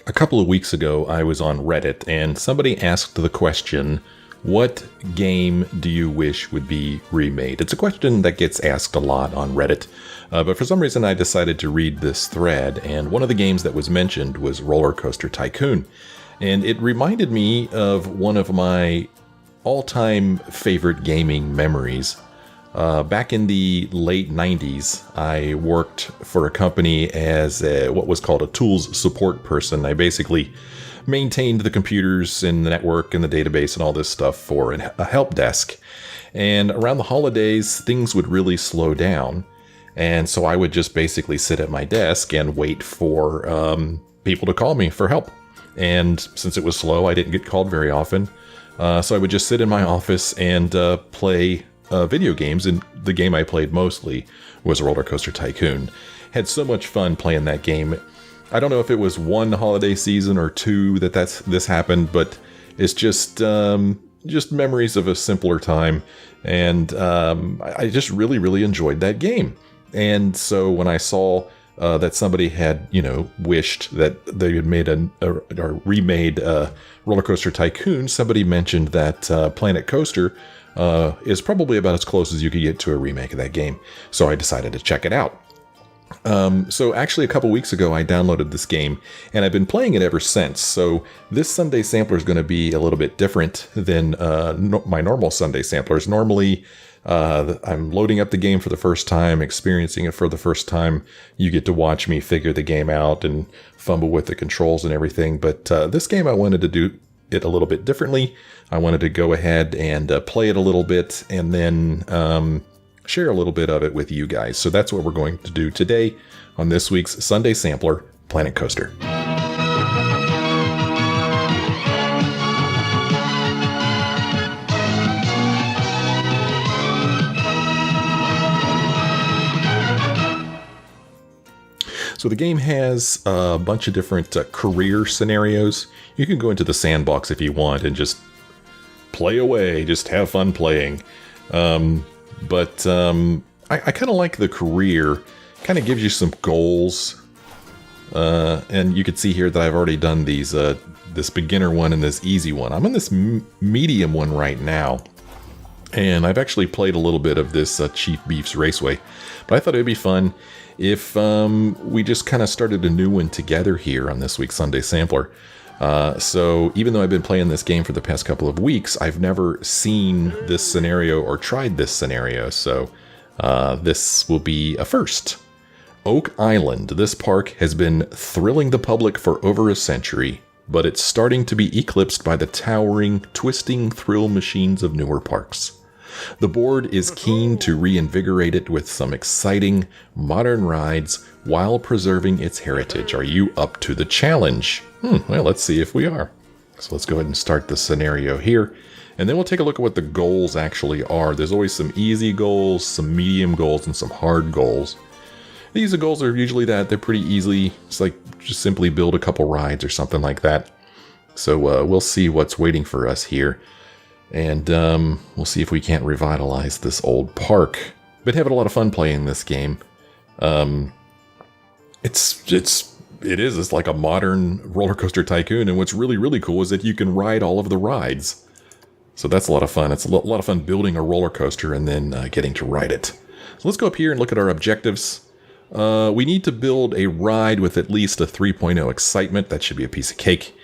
A couple of weeks ago, I was on Reddit and somebody asked the question, what game do you wish would be remade? It's a question that gets asked a lot on Reddit, but for some reason I decided to read this thread, and one of the games that was mentioned was Roller Coaster Tycoon. And it reminded me of one of my all-time favorite gaming memories. Back in the late 90s, I worked for a company as what was called a tools support person. I basically maintained the computers and the network and the database and all this stuff for a help desk. And around the holidays, things would really slow down. And so I would just basically sit at my desk and wait for people to call me for help. And since it was slow, I didn't get called very often. So I would just sit in my office and play video games, and the game I played mostly was Roller Coaster Tycoon. Had so much fun playing that game. I don't know if it was one holiday season or two that this happened, but it's just memories of a simpler time, and I just really enjoyed that game. And so when I saw that somebody had, wished that they had made or remade Roller Coaster Tycoon, somebody mentioned that Planet Coaster is probably about as close as you could get to a remake of that game. So I decided to check it out. So actually a couple weeks ago I downloaded this game and I've been playing it ever since. So this Sunday sampler is going to be a little bit different than my normal Sunday samplers. Normally I'm loading up the game for the first time, experiencing it for the first time. You get to watch me figure the game out and fumble with the controls and everything. But this game I wanted to do it a little bit differently. I wanted to go ahead and play it a little bit and then share a little bit of it with you guys. So that's what we're going to do today on this week's Sunday Sampler, Planet Coaster. So the game has a bunch of different career scenarios. You can go into the sandbox if you want and just play away, just have fun playing. But I kind of like the career. Kind of gives you some goals. And you can see here that I've already done these, this beginner one and this easy one. I'm in this medium one right now. And I've actually played a little bit of this Chief Beef's Raceway. But I thought it would be fun if we just kind of started a new one together here on this week's Sunday Sampler. So even though I've been playing this game for the past couple of weeks, I've never seen this scenario or tried this scenario. So this will be a first. Oak Island. This park has been thrilling the public for over a century, but it's starting to be eclipsed by the towering, twisting thrill machines of newer parks. The board is keen to reinvigorate it with some exciting, modern rides while preserving its heritage. Are you up to the challenge? Well, let's see if we are. So let's go ahead and start the scenario here. And then we'll take a look at what the goals actually are. There's always some easy goals, some medium goals, and some hard goals. The easy goals are usually that they're pretty easy. It's like just simply build a couple rides or something like that. So we'll see what's waiting for us here. And we'll see if we can't revitalize this old park. Been having a lot of fun playing this game. It's like a modern Roller Coaster Tycoon, and what's really cool is that you can ride all of the rides. So that's a lot of fun. It's a lot of fun building a roller coaster and then getting to ride it. So let's go up here and look at our objectives. We need to build a ride with at least a 3.0 excitement. That should be a piece of cake.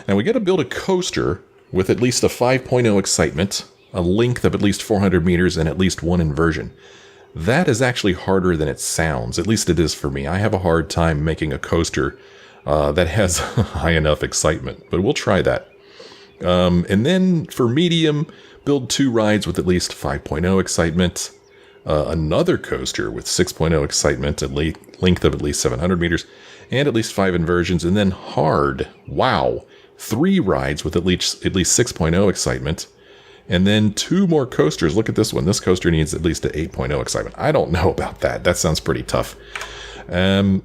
Now we got to build a coaster with at least a 5.0 excitement, a length of at least 400 meters, and at least one inversion. That is actually harder than it sounds. At least it is for me. I have a hard time making a coaster that has high enough excitement, but we'll try that. And then for medium, build 2 rides with at least 5.0 excitement, another coaster with 6.0 excitement, at length of at least 700 meters, and at least 5 inversions. And then hard, wow, 3 rides with at least 6.0 excitement, and then 2 more coasters. Look at this one. This coaster needs at least an 8.0 excitement. I don't know about that. That sounds pretty tough. But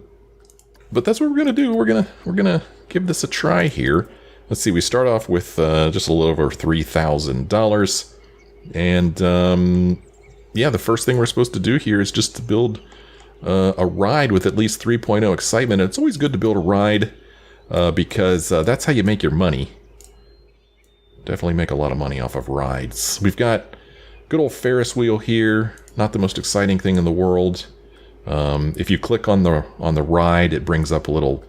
that's what we're gonna do. We're gonna give this a try here. Let's see. We start off with just a little over $3,000, and yeah, the first thing we're supposed to do here is just to build a ride with at least 3.0 excitement. And it's always good to build a ride because that's how you make your money. Definitely make a lot of money off of rides. We've got good old Ferris wheel here. Not the most exciting thing in the world. If you click on the ride, it brings up a little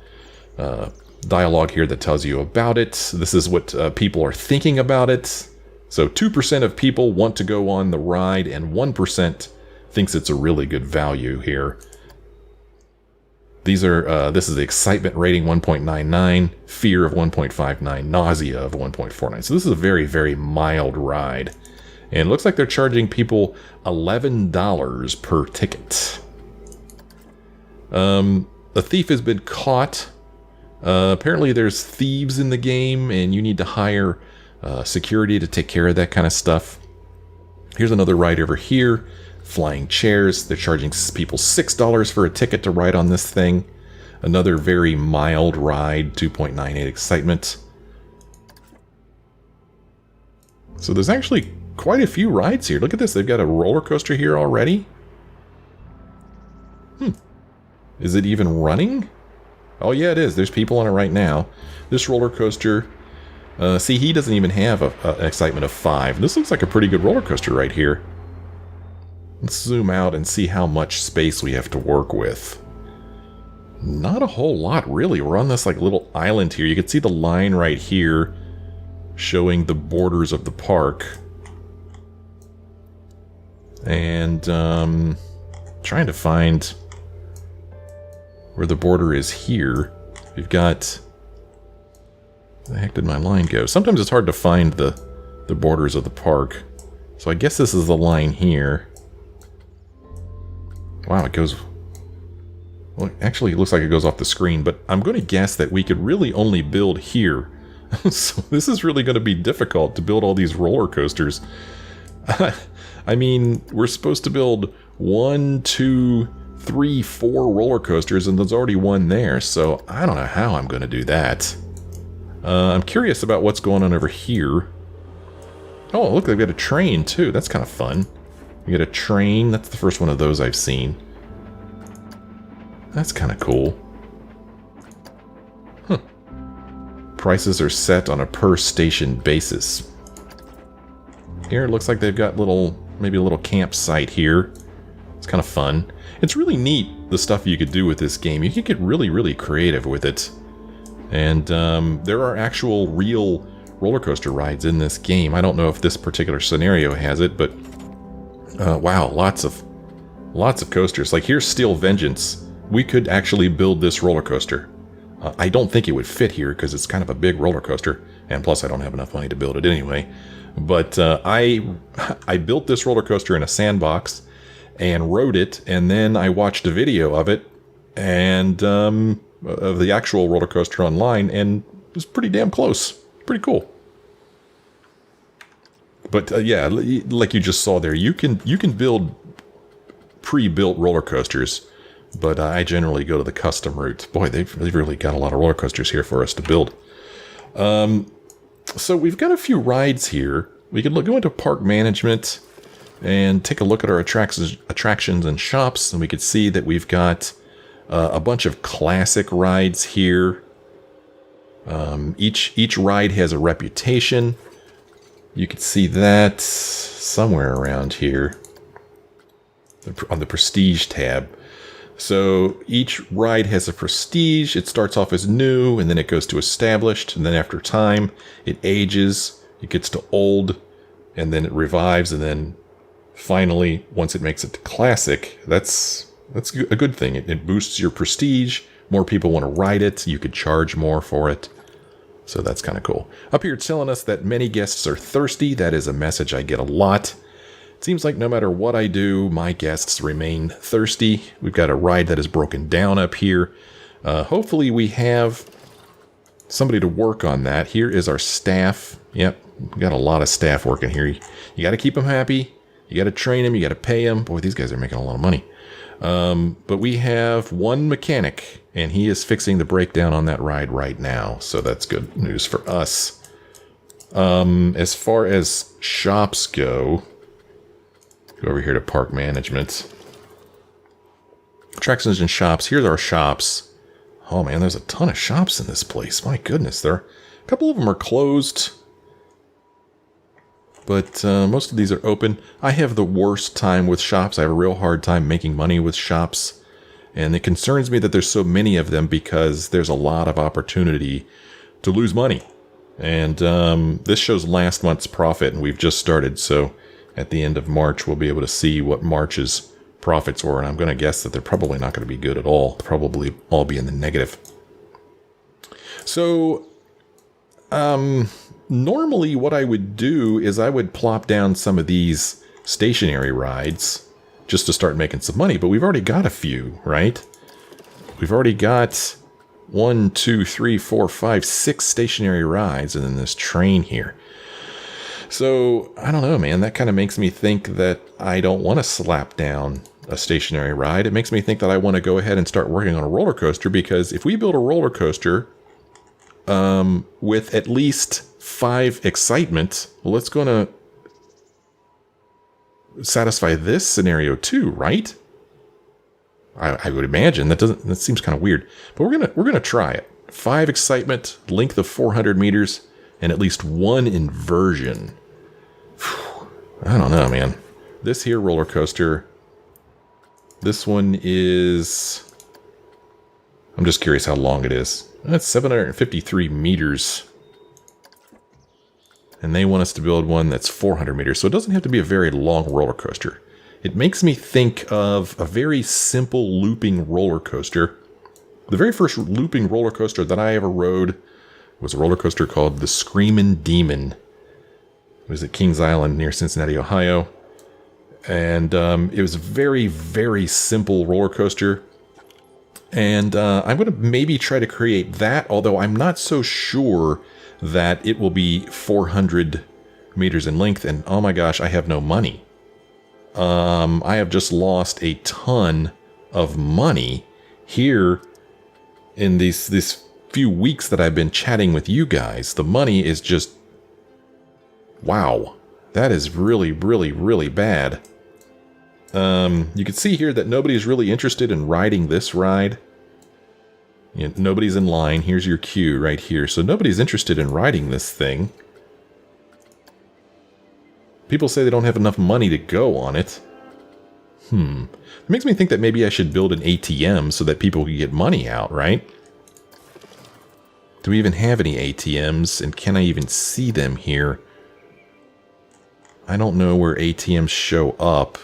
dialogue here that tells you about it. This is what people are thinking about it. So 2% of people want to go on the ride, and 1% thinks it's a really good value here. These are this is the excitement rating 1.99, fear of 1.59, nausea of 1.49. So this is a very, very mild ride. And it looks like they're charging people $11 per ticket. A thief has been caught. Apparently there's thieves in the game, and you need to hire security to take care of that kind of stuff. Here's another ride over here. Flying chairs. They're charging people $6 for a ticket to ride on this thing. Another very mild ride, 2.98 excitement. So there's actually quite a few rides here. Look at this. They've got a roller coaster here already. Is it even running? Oh yeah, it is. There's people on it right now. This roller coaster, see, he doesn't even have an excitement of 5. This looks like a pretty good roller coaster right here. Let's zoom out and see how much space we have to work with. Not a whole lot, really. We're on this like little island here. You can see the line right here showing the borders of the park. And trying to find where the border is here. We've got... Where the heck did my line go? Sometimes it's hard to find the borders of the park. So I guess this is the line here. Wow, it goes... Well, actually, it looks like it goes off the screen, but I'm going to guess that we could really only build here. So this is really going to be difficult to build all these roller coasters. I mean, we're supposed to build 1, 2, 3, 4 roller coasters, and there's already one there, so I don't know how I'm going to do that. I'm curious about what's going on over here. Oh, look, they've got a train, too. That's kind of fun. You get a train. That's the first one of those I've seen. That's kind of cool. Huh. Prices are set on a per station basis. Here it looks like they've got maybe a little campsite here. It's kind of fun. It's really neat, the stuff you could do with this game. You can get really, really creative with it. And there are actual real roller coaster rides in this game. I don't know if this particular scenario has it, but wow, lots of coasters. Like here's Steel Vengeance. We could actually build this roller coaster. I don't think it would fit here because it's kind of a big roller coaster, and plus I don't have enough money to build it anyway. But I built this roller coaster in a sandbox and rode it, and then I watched a video of it and of the actual roller coaster online, and it was pretty damn close. Pretty cool. But yeah, like you just saw there, you can build pre-built roller coasters, but I generally go to the custom route. Boy, they've really got a lot of roller coasters here for us to build. So we've got a few rides here. We could go into park management and take a look at our attractions and shops, and we could see that we've got a bunch of classic rides here. Each ride has a reputation. You could see that somewhere around here on the Prestige tab. So each ride has a prestige. It starts off as new, and then it goes to established, and then after time, it ages, it gets to old, and then it revives, and then finally, once it makes it to classic, that's a good thing. It boosts your prestige. More people want to ride it. You could charge more for it. So that's kind of cool. Up here it's telling us that many guests are thirsty. That is a message I get a lot. It seems like no matter what I do, my guests remain thirsty. We've got a ride that is broken down up here. Hopefully we have somebody to work on that. Here is our staff. Yep, we've got a lot of staff working here. You got to keep them happy. You got to train them. You got to pay them. Boy, these guys are making a lot of money. But we have one mechanic, and he is fixing the breakdown on that ride right now. So that's good news for us. As far as shops go over here to park management. Attractions and shops. Here's our shops. Oh man, there's a ton of shops in this place. My goodness, a couple of them are closed. But most of these are open. I have the worst time with shops. I have a real hard time making money with shops. And it concerns me that there's so many of them because there's a lot of opportunity to lose money. And this shows last month's profit, and we've just started. So at the end of March, we'll be able to see what March's profits were. And I'm going to guess that they're probably not going to be good at all. They'll probably all be in the negative. So, normally what I would do is I would plop down some of these stationary rides just to start making some money, but we've already got a few, right? We've already got 1, 2, 3, 4, 5, 6 stationary rides and then this train here. So, I don't know, man, that kind of makes me think that I don't want to slap down a stationary ride. It makes me think that I want to go ahead and start working on a roller coaster, because if we build a roller coaster with at least 5 excitement, well, it's going to satisfy this scenario too, right? I would imagine that seems kind of weird, but we're gonna try it. 5 excitement, length of 400 meters, and at least 1 inversion. Whew, I don't know, man. This here roller coaster, this one is, I'm just curious how long it is. That's 753 meters. And they want us to build one that's 400 meters, so it doesn't have to be a very long roller coaster. It makes me think of a very simple looping roller coaster. The very first looping roller coaster that I ever rode was a roller coaster called the Screamin' Demon. It was at Kings Island near Cincinnati, Ohio. And it was a very, very simple roller coaster. And I'm going to maybe try to create that, although I'm not so sure that it will be 400 meters in length. And oh my gosh, I have no money. I have just lost a ton of money here in these few weeks that I've been chatting with you guys. The money is just, wow, that is really, really, really bad. You can see here that nobody's really interested in riding this ride. You know, nobody's in line. Here's your queue right here. So nobody's interested in riding this thing. People say they don't have enough money to go on it. It makes me think that maybe I should build an ATM so that people can get money out, right? Do we even have any ATMs? And can I even see them here? I don't know where ATMs show up.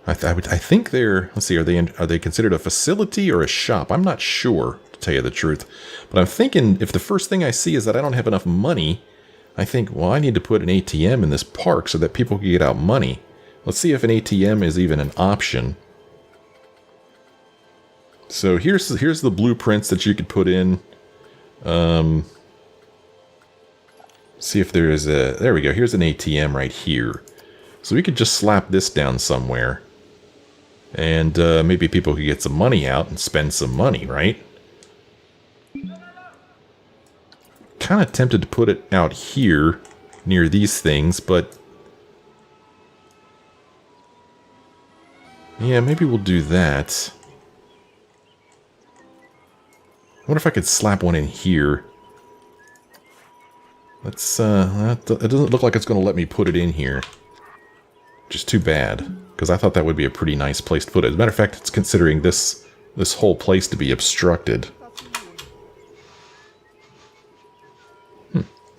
I think they're, let's see, are they considered a facility or a shop? I'm not sure, to tell you the truth. But I'm thinking if the first thing I see is that I don't have enough money, I think, well, I need to put an ATM in this park so that people can get out money. Let's see if an ATM is even an option. So here's the blueprints that you could put in. See if there is a, there we go, here's an ATM right here. So we could just slap this down somewhere. And maybe people could get some money out and spend some money, right? Kind of tempted to put it out here near these things, but yeah, maybe we'll do that. I wonder if I could slap one in here. Let's, it doesn't look like it's going to let me put it in here. Which is too bad, because I thought that would be a pretty nice place to put it. As a matter of fact, it's considering this whole place to be obstructed.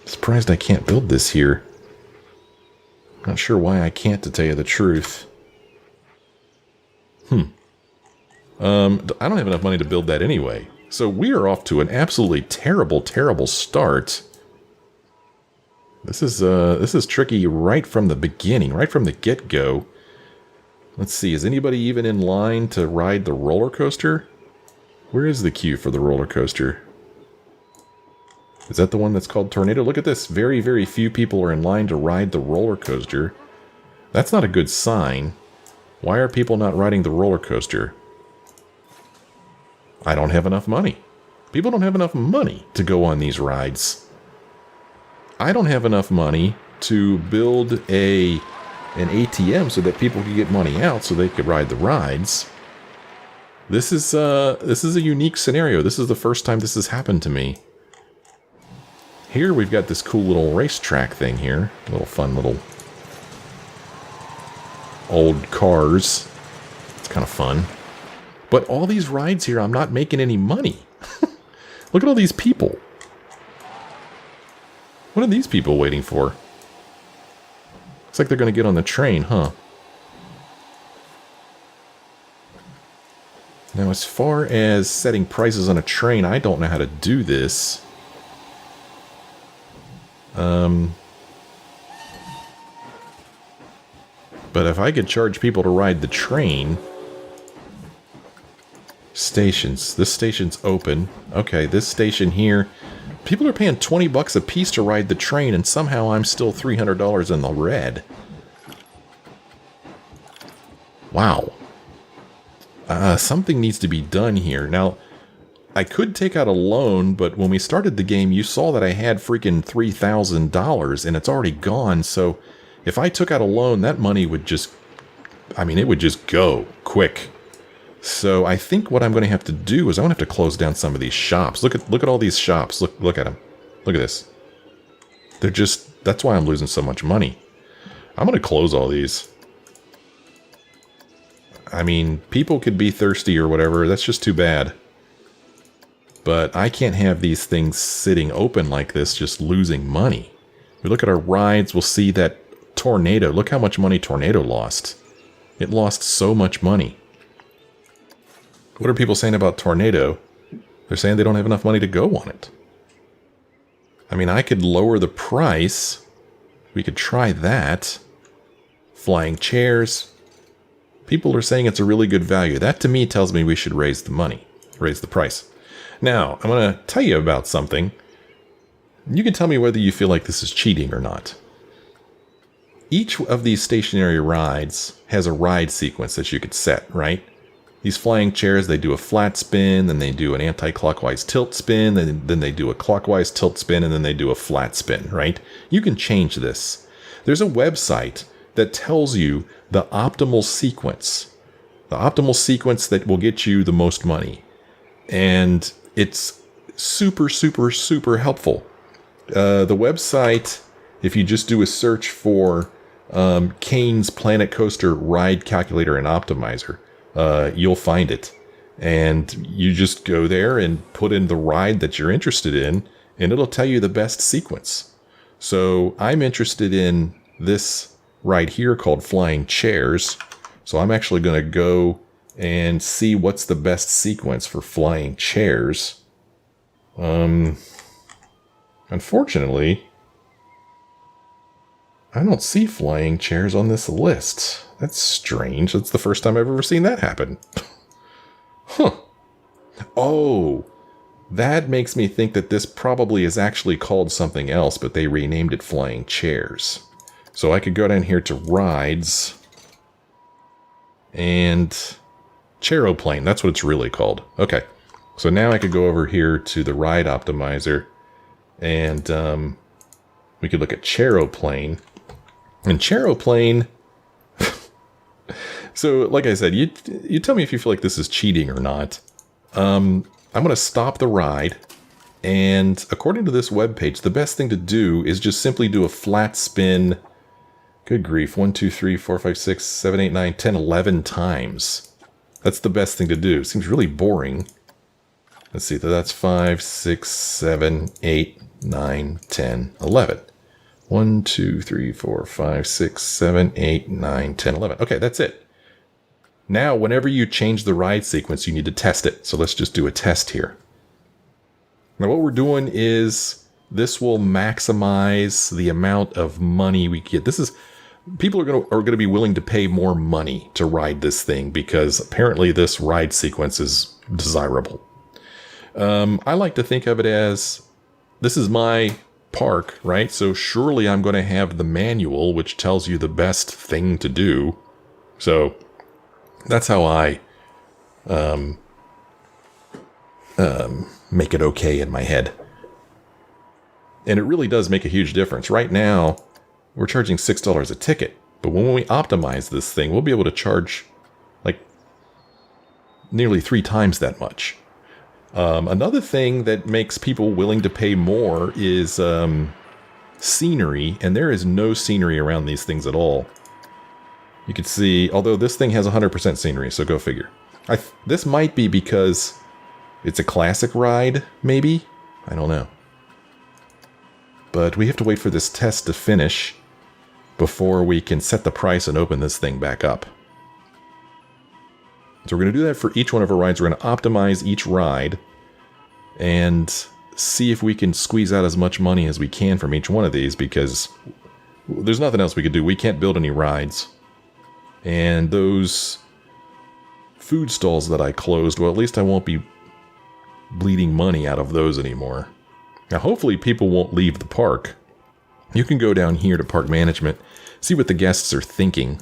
Surprised I can't build this here. Not sure why I can't, to tell you the truth. I don't have enough money to build that anyway. So we are off to an absolutely terrible, terrible start. This is tricky right from the beginning, right from the get-go. Let's see, is anybody even in line to ride the roller coaster? Where is the queue for the roller coaster? Is that the one that's called Tornado? Look at this. Very, very few people are in line to ride the roller coaster. That's not a good sign. Why are people not riding the roller coaster? I don't have enough money. People don't have enough money to go on these rides. I don't have enough money to build a an ATM so that people could get money out so they could ride the rides. This is a unique scenario. This is the first time this has happened to me. Here we've got this cool little racetrack thing here. A little fun little old cars. It's kind of fun. But all these rides here, I'm not making any money. Look at all these people. What are these people waiting for? Looks like they're going to get on the train, huh? Now, as far as setting prices on a train, I don't know how to do this. But if I could charge people to ride the train... Stations. This station's open. Okay, this station here... People are paying 20 bucks a piece to ride the train, and somehow I'm still $300 in the red. Wow. Something needs to be done here. Now, I could take out a loan, but when we started the game, you saw that I had freaking $3,000, and it's already gone, so if I took out a loan, that money would just... I mean, it would just go quick. So I think what I'm going to have to do is I'm going to have to close down some of these shops. Look at all these shops. Look at them. Look at this. They're just... That's why I'm losing so much money. I'm going to close all these. I mean, people could be thirsty or whatever. That's just too bad. But I can't have these things sitting open like this, just losing money. We look at our rides, we'll see that Tornado. Look how much money Tornado lost. It lost so much money. What are people saying about Tornado? They're saying they don't have enough money to go on it. I mean, I could lower the price. We could try that. Flying chairs. People are saying it's a really good value. That to me tells me we should raise the money. Raise the price. Now, I'm going to tell you about something. You can tell me whether you feel like this is cheating or not. Each of these stationary rides has a ride sequence that you could set, right? These flying chairs, they do a flat spin, then they do an anti-clockwise tilt spin, then they do a clockwise tilt spin, and then they do a flat spin, right? You can change this. There's a website that tells you the optimal sequence. The optimal sequence that will get you the most money. And it's super, super, super helpful. The website, if you just do a search for Kane's Planet Coaster Ride Calculator and Optimizer, you'll find it. And you just go there and put in the ride that you're interested in, and it'll tell you the best sequence. So I'm interested in this right here called Flying Chairs. So I'm actually going to go and see what's the best sequence for Flying Chairs. Unfortunately, I don't see Flying Chairs on this list. That's strange. That's the first time I've ever seen that happen. Huh. Oh, that makes me think that this probably is actually called something else, but they renamed it Flying Chairs. So I could go down here to Rides and Chairoplane. That's what it's really called. Okay. So now I could go over here to the Ride Optimizer and we could look at Chairoplane. And Chairoplane... So, like I said, you tell me if you feel like this is cheating or not. I'm going to stop the ride, and according to this webpage, the best thing to do is just simply do a flat spin. Good grief, 1, 2, 3, 4, 5, 6, 7, 8, 9, 10, 11 times. That's the best thing to do. Seems really boring. Let's see, that's 5, 6, 7, 8, 9, 10, 11. 1, 2, 3, 4, 5, 6, 7, 8, 9, 10, 11. Okay, that's it. Now, whenever you change the ride sequence, you need to test it. So let's just do a test here. Now, what we're doing is this will maximize the amount of money we get. This is people are going to be willing to pay more money to ride this thing because apparently this ride sequence is desirable. I like to think of it as this is my park, right? So surely I'm going to have the manual, which tells you the best thing to do. So that's how I make it okay in my head. And it really does make a huge difference. Right now, we're charging $6 a ticket. But when we optimize this thing, we'll be able to charge like nearly 3 times that much. Another thing that makes people willing to pay more is scenery, and there is no scenery around these things at all. You can see, although this thing has 100% scenery, so go figure. This might be because it's a classic ride, maybe? I don't know. But we have to wait for this test to finish before we can set the price and open this thing back up. So we're going to do that for each one of our rides. We're going to optimize each ride and see if we can squeeze out as much money as we can from each one of these, because there's nothing else we could do. We can't build any rides. And those food stalls that I closed, well, at least I won't be bleeding money out of those anymore. Now, hopefully people won't leave the park. You can go down here to park management, see what the guests are thinking.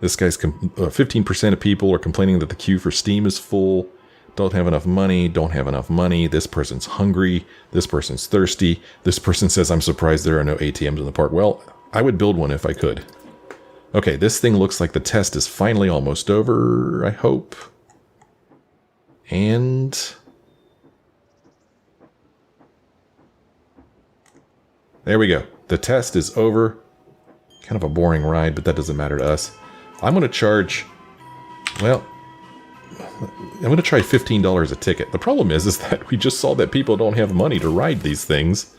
This guy's 15% of people are complaining that the queue for Steam is full, don't have enough money, this person's hungry, this person's thirsty, this person says, I'm surprised there are no ATMs in the park. Well, I would build one if I could. Okay, this thing looks like the test is finally almost over, I hope. And there we go. The test is over. Kind of a boring ride, but that doesn't matter to us. I'm going to charge, well, I'm going to try $15 a ticket. The problem is that we just saw that people don't have money to ride these things.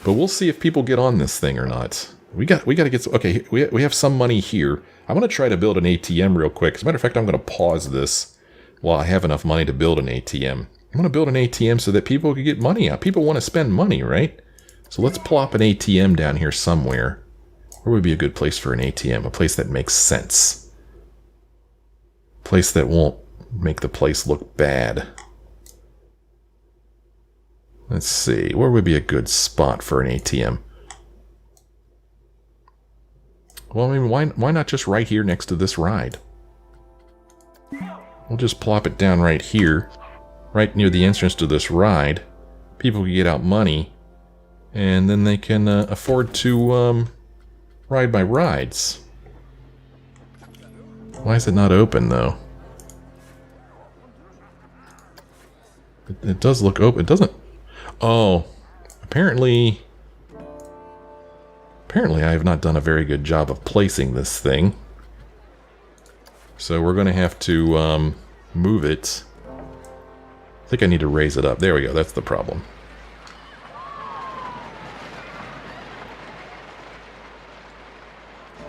But we'll see if people get on this thing or not. We got to get some, okay, we have some money here. I'm going to try to build an ATM real quick. As a matter of fact, I'm going to pause this while I have enough money to build an ATM. I'm going to build an ATM so that people can get money out. People want to spend money, right? So let's plop an ATM down here somewhere. Where would be a good place for an ATM? A place that makes sense. A place that won't make the place look bad. Let's see. Where would be a good spot for an ATM? Well, I mean, why not just right here next to this ride? We'll just plop it down right here, right near the entrance to this ride. People can get out money, and then they can afford to ride my rides. Why is it not open, though? It does look open. It doesn't... Oh, apparently I have not done a very good job of placing this thing. So we're going to have to move it. I think I need to raise it up. There we go. That's the problem.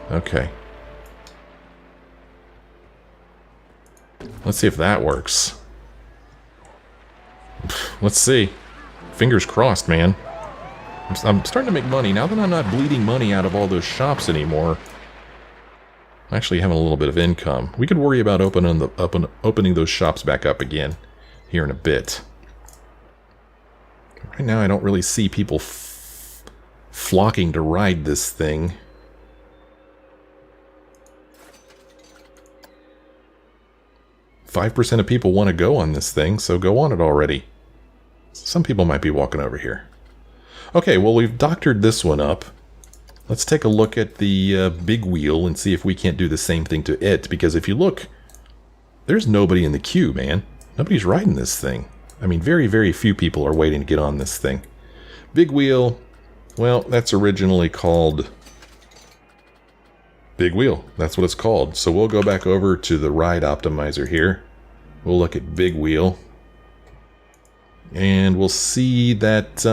Okay. Let's see if that works. Let's see. Fingers crossed, man. I'm starting to make money. Now that I'm not bleeding money out of all those shops anymore, I'm actually having a little bit of income. We could worry about opening those shops back up again here in a bit. Right now I don't really see people flocking to ride this thing. .5% of people want to go on this thing, so go on it already. Some people might be walking over here. Okay, well, we've doctored this one up. Let's take a look at the big wheel and see if we can't do the same thing to it. Because if you look, there's nobody in the queue, man. Nobody's riding this thing. I mean, very, very few people are waiting to get on this thing. Big wheel, well, that's originally called Big Wheel. That's what it's called. So we'll go back over to the ride optimizer here. We'll look at Big Wheel. And we'll see that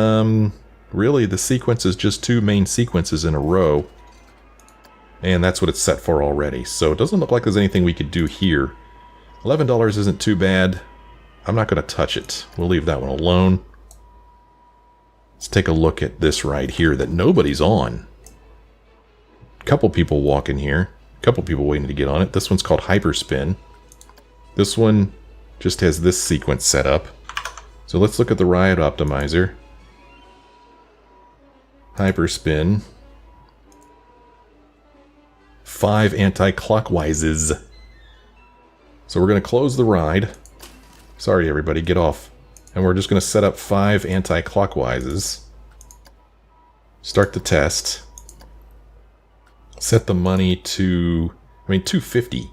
really the sequence is just 2 main sequences in a row. And that's what it's set for already. So it doesn't look like there's anything we could do here. $11 isn't too bad. I'm not going to touch it. We'll leave that one alone. Let's take a look at this ride here that nobody's on. A couple people walking here. A couple people waiting to get on it. This one's called Hyperspin. This one just has this sequence set up. So let's look at the ride optimizer. Hyperspin. 5 anti-clockwizes. So we're going to close the ride. Sorry everybody, get off. And we're just going to set up 5 anti-clockwizes. Start the test. Set the money to, 250.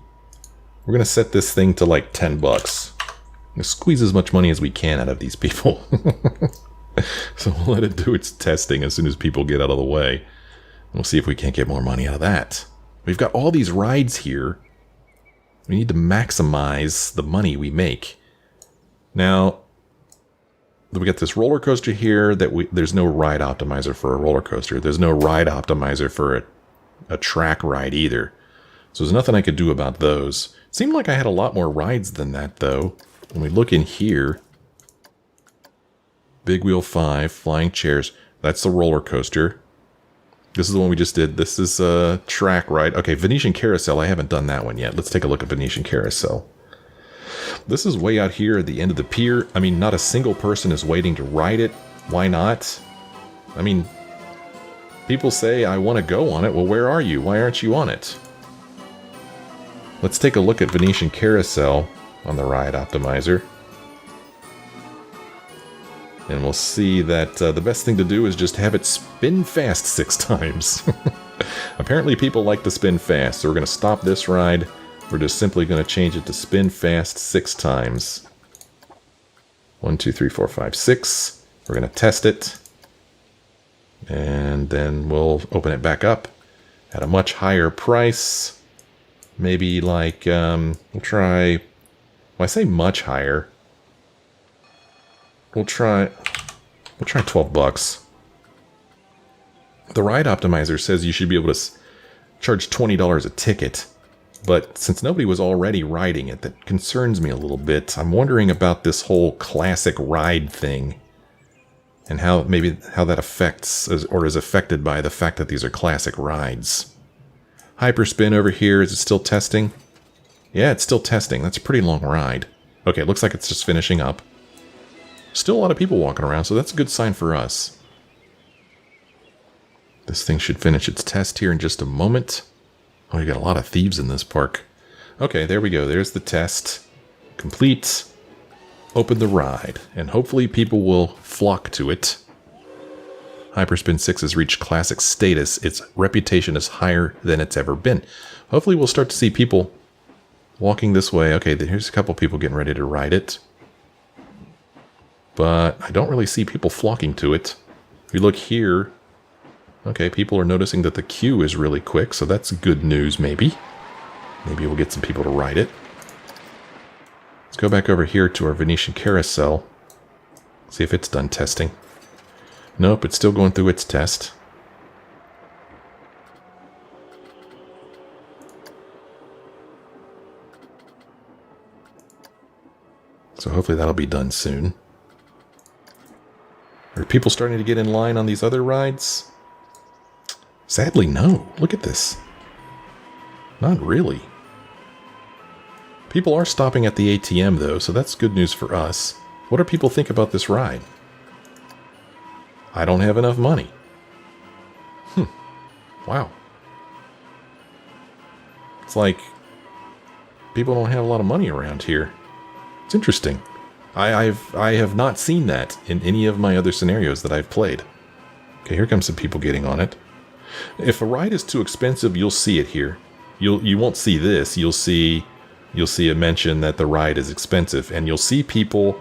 We're going to set this thing to like 10 bucks. We'll squeeze as much money as we can out of these people. So we'll let it do its testing as soon as people get out of the way. We'll see if we can't get more money out of that. We've got all these rides here. We need to maximize the money we make. Now, we got this roller coaster here that there's no ride optimizer for a roller coaster. There's no ride optimizer for a track ride either. So there's nothing I could do about those. It seemed like I had a lot more rides than that, though. When we look in here, Big Wheel 5, Flying Chairs, that's the roller coaster. This is the one we just did. This is a track ride. Okay, Venetian Carousel, I haven't done that one yet. Let's take a look at Venetian Carousel. This is way out here at the end of the pier. I mean, not a single person is waiting to ride it. Why not? I mean, people say, I want to go on it. Well, where are you? Why aren't you on it? Let's take a look at Venetian Carousel on the ride optimizer. And we'll see that the best thing to do is just have it spin fast 6 times. Apparently people like to spin fast, so we're going to stop this ride. We're just simply going to change it to spin fast 6 times. 1, 2, 3, 4, 5, 6. We're going to test it. And then we'll open it back up at a much higher price. Maybe like, we'll try, well, I say much higher. We'll try 12 bucks. The ride optimizer says you should be able to charge $20 a ticket. But since nobody was already riding it, that concerns me a little bit. I'm wondering about this whole classic ride thing. And how that affects, or is affected by the fact that these are classic rides. Hyperspin over here, is it still testing? Yeah, it's still testing. That's a pretty long ride. Okay, it looks like it's just finishing up. Still a lot of people walking around, so that's a good sign for us. This thing should finish its test here in just a moment. Oh, you got a lot of thieves in this park. Okay, there we go. There's the test. Complete. Open the ride, and hopefully people will flock to it. Hyperspin 6 has reached classic status. Its reputation is higher than it's ever been. Hopefully we'll start to see people walking this way. Okay, here's a couple people getting ready to ride it. But I don't really see people flocking to it. If you look here, okay, people are noticing that the queue is really quick, so that's good news, maybe. Maybe we'll get some people to ride it. Let's go back over here to our Venetian Carousel. See if it's done testing. Nope, it's still going through its test. So hopefully that'll be done soon. Are people starting to get in line on these other rides? Sadly, no. Look at this. Not really. People are stopping at the ATM, though, so that's good news for us. What do people think about this ride? I don't have enough money. Wow. It's like people don't have a lot of money around here. It's interesting. I have not seen that in any of my other scenarios that I've played. Okay, here comes some people getting on it. If a ride is too expensive, you'll see it here. You won't see this. You'll see a mention that the ride is expensive, and you'll see people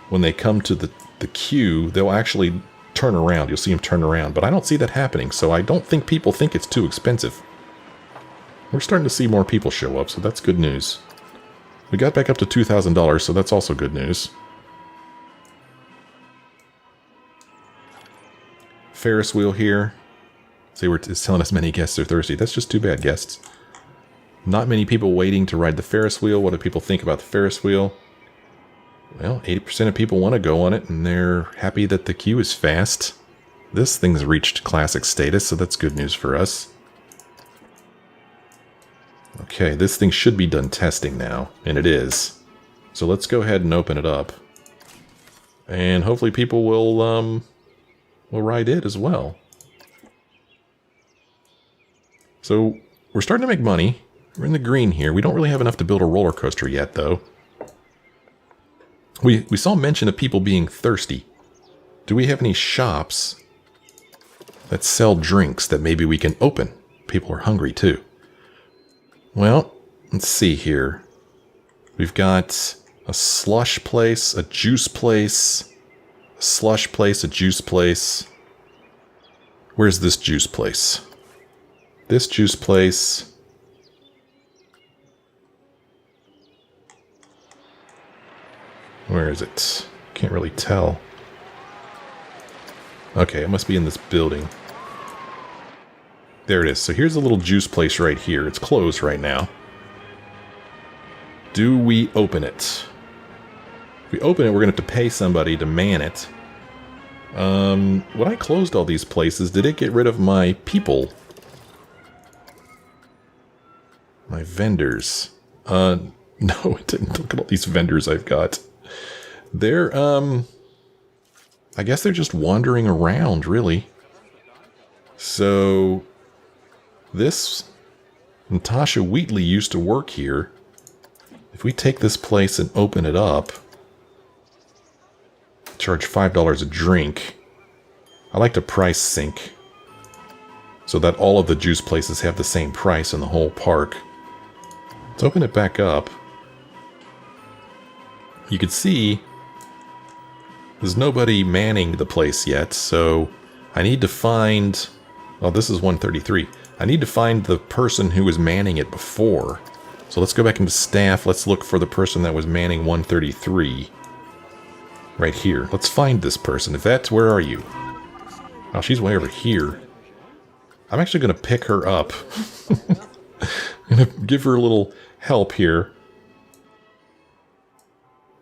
when they come to the queue, they'll actually turn around. You'll see them turn around, but I don't see that happening, so I don't think people think it's too expensive. We're starting to see more people show up, so that's good news. We got back up to $2,000, so that's also good news. Ferris wheel here. See, it's telling us many guests are thirsty. That's just too bad, guests. Not many people waiting to ride the Ferris wheel. What do people think about the Ferris wheel? Well, 80% of people want to go on it, and they're happy that the queue is fast. This thing's reached classic status, so that's good news for us. Okay, this thing should be done testing now, and it is. So let's go ahead and open it up. And hopefully people will ride it as well. So we're starting to make money. We're in the green here. We don't really have enough to build a roller coaster yet, though. We saw mention of people being thirsty. Do we have any shops that sell drinks that maybe we can open? people are hungry too. Well, let's see here. We've got a slush place, a juice place, a slush place, a juice place. Where's this juice place? This juice place. Where is it? Can't really tell. Okay, it must be in this building. There it is. So here's a little juice place right here. It's closed right now. Do we open it? If we open it, we're going to have to pay somebody to man it. When I closed all these places, did it get rid of my people? My vendors. No, it didn't. Look at all these vendors I've got. They're, I guess they're just wandering around, really. So, this Natasha Wheatley used to work here. If we take this place and open it up, charge $5 a drink. I like to price sync so that all of the juice places have the same price in the whole park. Let's open it back up. You can see there's nobody manning the place yet, so I need to find... Oh, this is 133. I need to find the person who was manning it before. So let's go back into staff. Let's look for the person that was manning 133. Right here. Let's find this person. If that's... Where are you? Oh, she's way over here. I'm actually going to pick her up. I'm going to give her a little help here.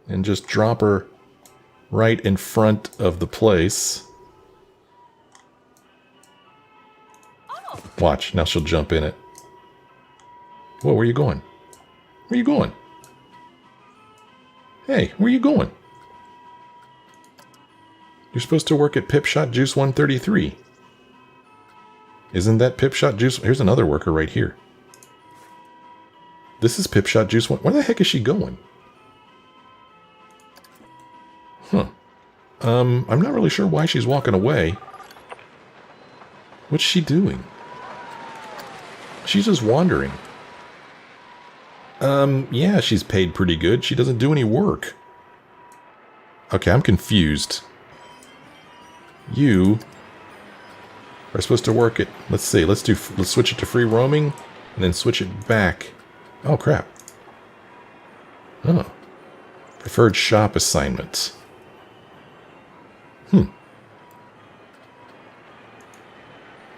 And just drop her right in front of the place. Watch, now she'll jump in it. Whoa, where are you going? Where are you going? Hey, where are you going? You're supposed to work at Pip Shot Juice 133. Isn't that Pip Shot Juice? Here's another worker right here. This is Pip Shot Juice 1. Where the heck is she going? Huh. I'm not really sure why she's walking away. What's she doing? She's just wandering. Yeah, she's paid pretty good. She doesn't do any work. Okay, I'm confused. You are supposed to work at... Let's see, let's switch it to free roaming, and then switch it back. Oh, crap. Oh. Preferred shop assignments.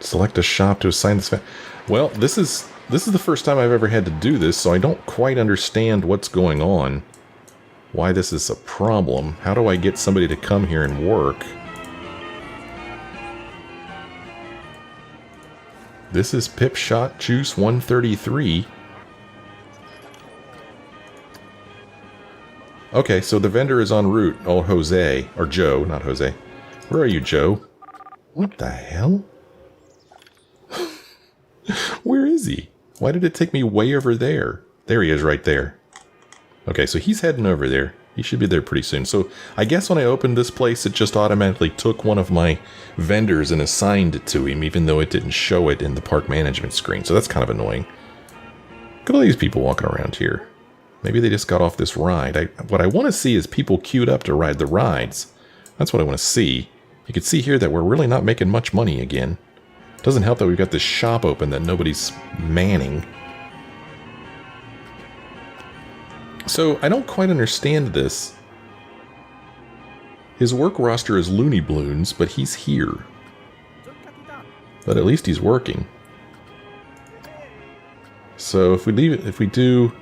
Select a shop to assign this... Well, this is the first time I've ever had to do this, so I don't quite understand what's going on. Why this is a problem. How do I get somebody to come here and work? This is Pip Shot Juice 133. Okay, so the vendor is en route. Oh, Jose. Or Joe, not Jose. Where are you, Joe? What the hell? Where is he? Why did it take me way over there? There he is right there. Okay, so he's heading over there. He should be there pretty soon. So I guess when I opened this place, it just automatically took one of my vendors and assigned it to him, even though it didn't show it in the park management screen. So that's kind of annoying. Look at all these people walking around here. Maybe they just got off this ride. What I want to see is people queued up to ride the rides. That's what I want to see. You can see here that we're really not making much money again. Doesn't help that we've got this shop open that nobody's manning. So, I don't quite understand this. His work roster is Looney Bloons, but he's here. But at least he's working. So, if we do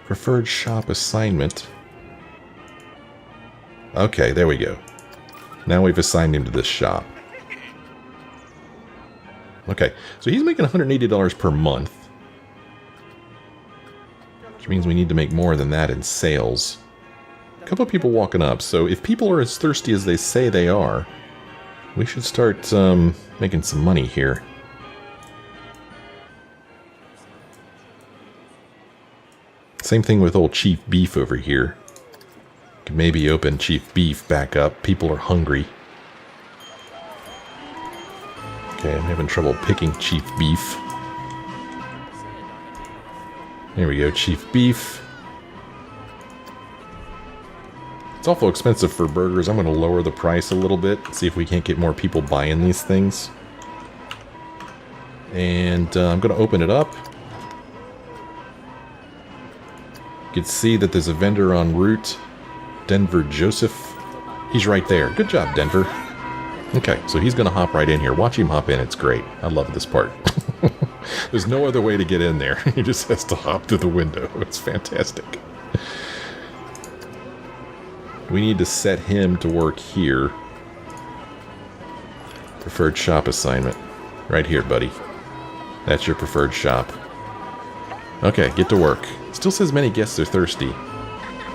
preferred shop assignment. Okay, there we go. Now we've assigned him to this shop. Okay, so he's making $180 per month. Which means we need to make more than that in sales. A couple of people walking up, so if people are as thirsty as they say they are, we should start making some money here. Same thing with old Chief Beef over here. Could maybe open Chief Beef back up. People are hungry. Okay, I'm having trouble picking Chief Beef. There we go, Chief Beef. It's awful expensive for burgers. I'm going to lower the price a little bit. See if we can't get more people buying these things. And I'm going to open it up. You can see that there's a vendor en route. Denver Joseph. He's right there. Good job, Denver. Okay, so he's going to hop right in here. Watch him hop in. It's great. I love this part. There's no other way to get in there. He just has to hop through the window. It's fantastic. We need to set him to work here. Preferred shop assignment. Right here, buddy. That's your preferred shop. Okay, get to work. Still says many guests are thirsty.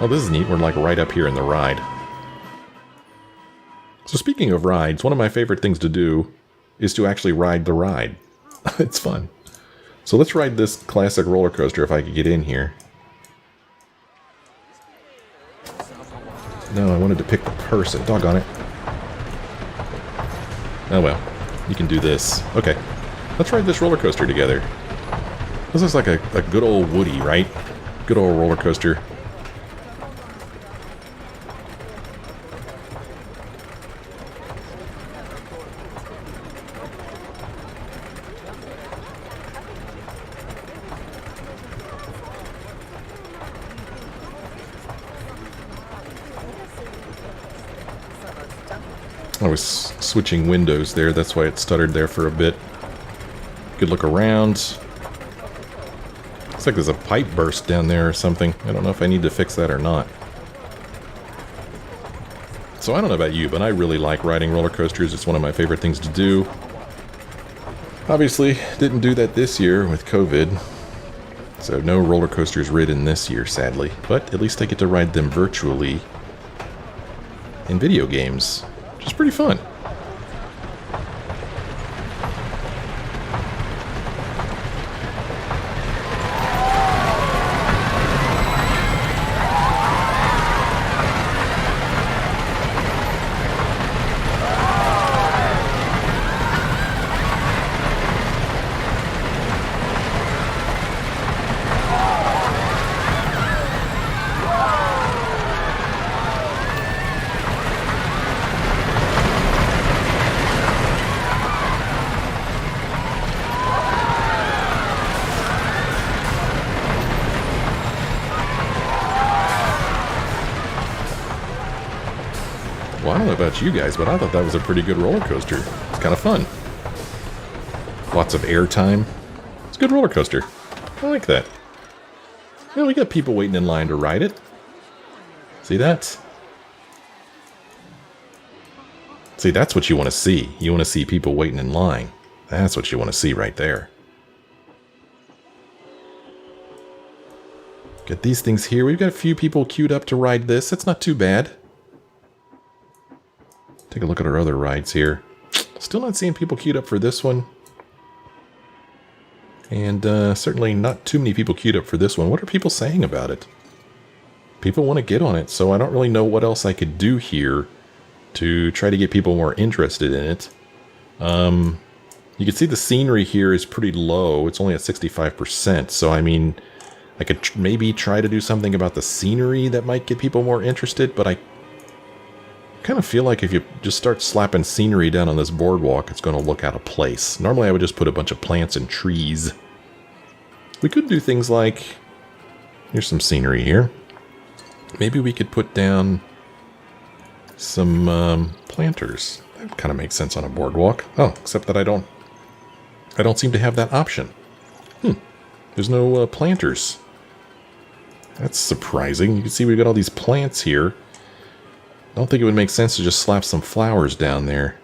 Oh, this is neat. We're like right up here in the ride. So speaking of rides, one of my favorite things to do is to actually ride the ride. It's fun. So let's ride this classic roller coaster if I could get in here. No, I wanted to pick the person. Doggone it. Oh well. You can do this. Okay. Let's ride this roller coaster together. This looks like a good old Woody, right? Good old roller coaster. I was switching windows there, that's why it stuttered there for a bit. Good look around. Looks like there's a pipe burst down there or something. I don't know if I need to fix that or not. So I don't know about you, but I really like riding roller coasters. It's one of my favorite things to do. Obviously, didn't do that this year with COVID. So no roller coasters ridden this year, sadly. But at least I get to ride them virtually in video games. Which is pretty fun. Well, I don't know about you guys, but I thought that was a pretty good roller coaster. It's kind of fun. Lots of airtime. It's a good roller coaster. I like that. Yeah, we got people waiting in line to ride it. See that? See, that's what you want to see. You want to see people waiting in line. That's what you want to see right there. Got these things here. We've got a few people queued up to ride this. That's not too bad. Take a look at our other rides here. Still not seeing people queued up for this one. And certainly not too many people queued up for this one. What are people saying about it? People want to get on it, so I don't really know what else I could do here to try to get people more interested in it. You can see the scenery here is pretty low. It's only at 65%, so I mean, I could maybe try to do something about the scenery that might get people more interested, but I kind of feel like if you just start slapping scenery down on this boardwalk, it's going to look out of place. Normally I would just put a bunch of plants and trees. We could do things like, here's some scenery here. Maybe we could put down some planters. That kind of makes sense on a boardwalk. Oh, except that I don't seem to have that option. There's no planters. That's surprising. You can see we've got all these plants here. I don't think it would make sense to just slap some flowers down there.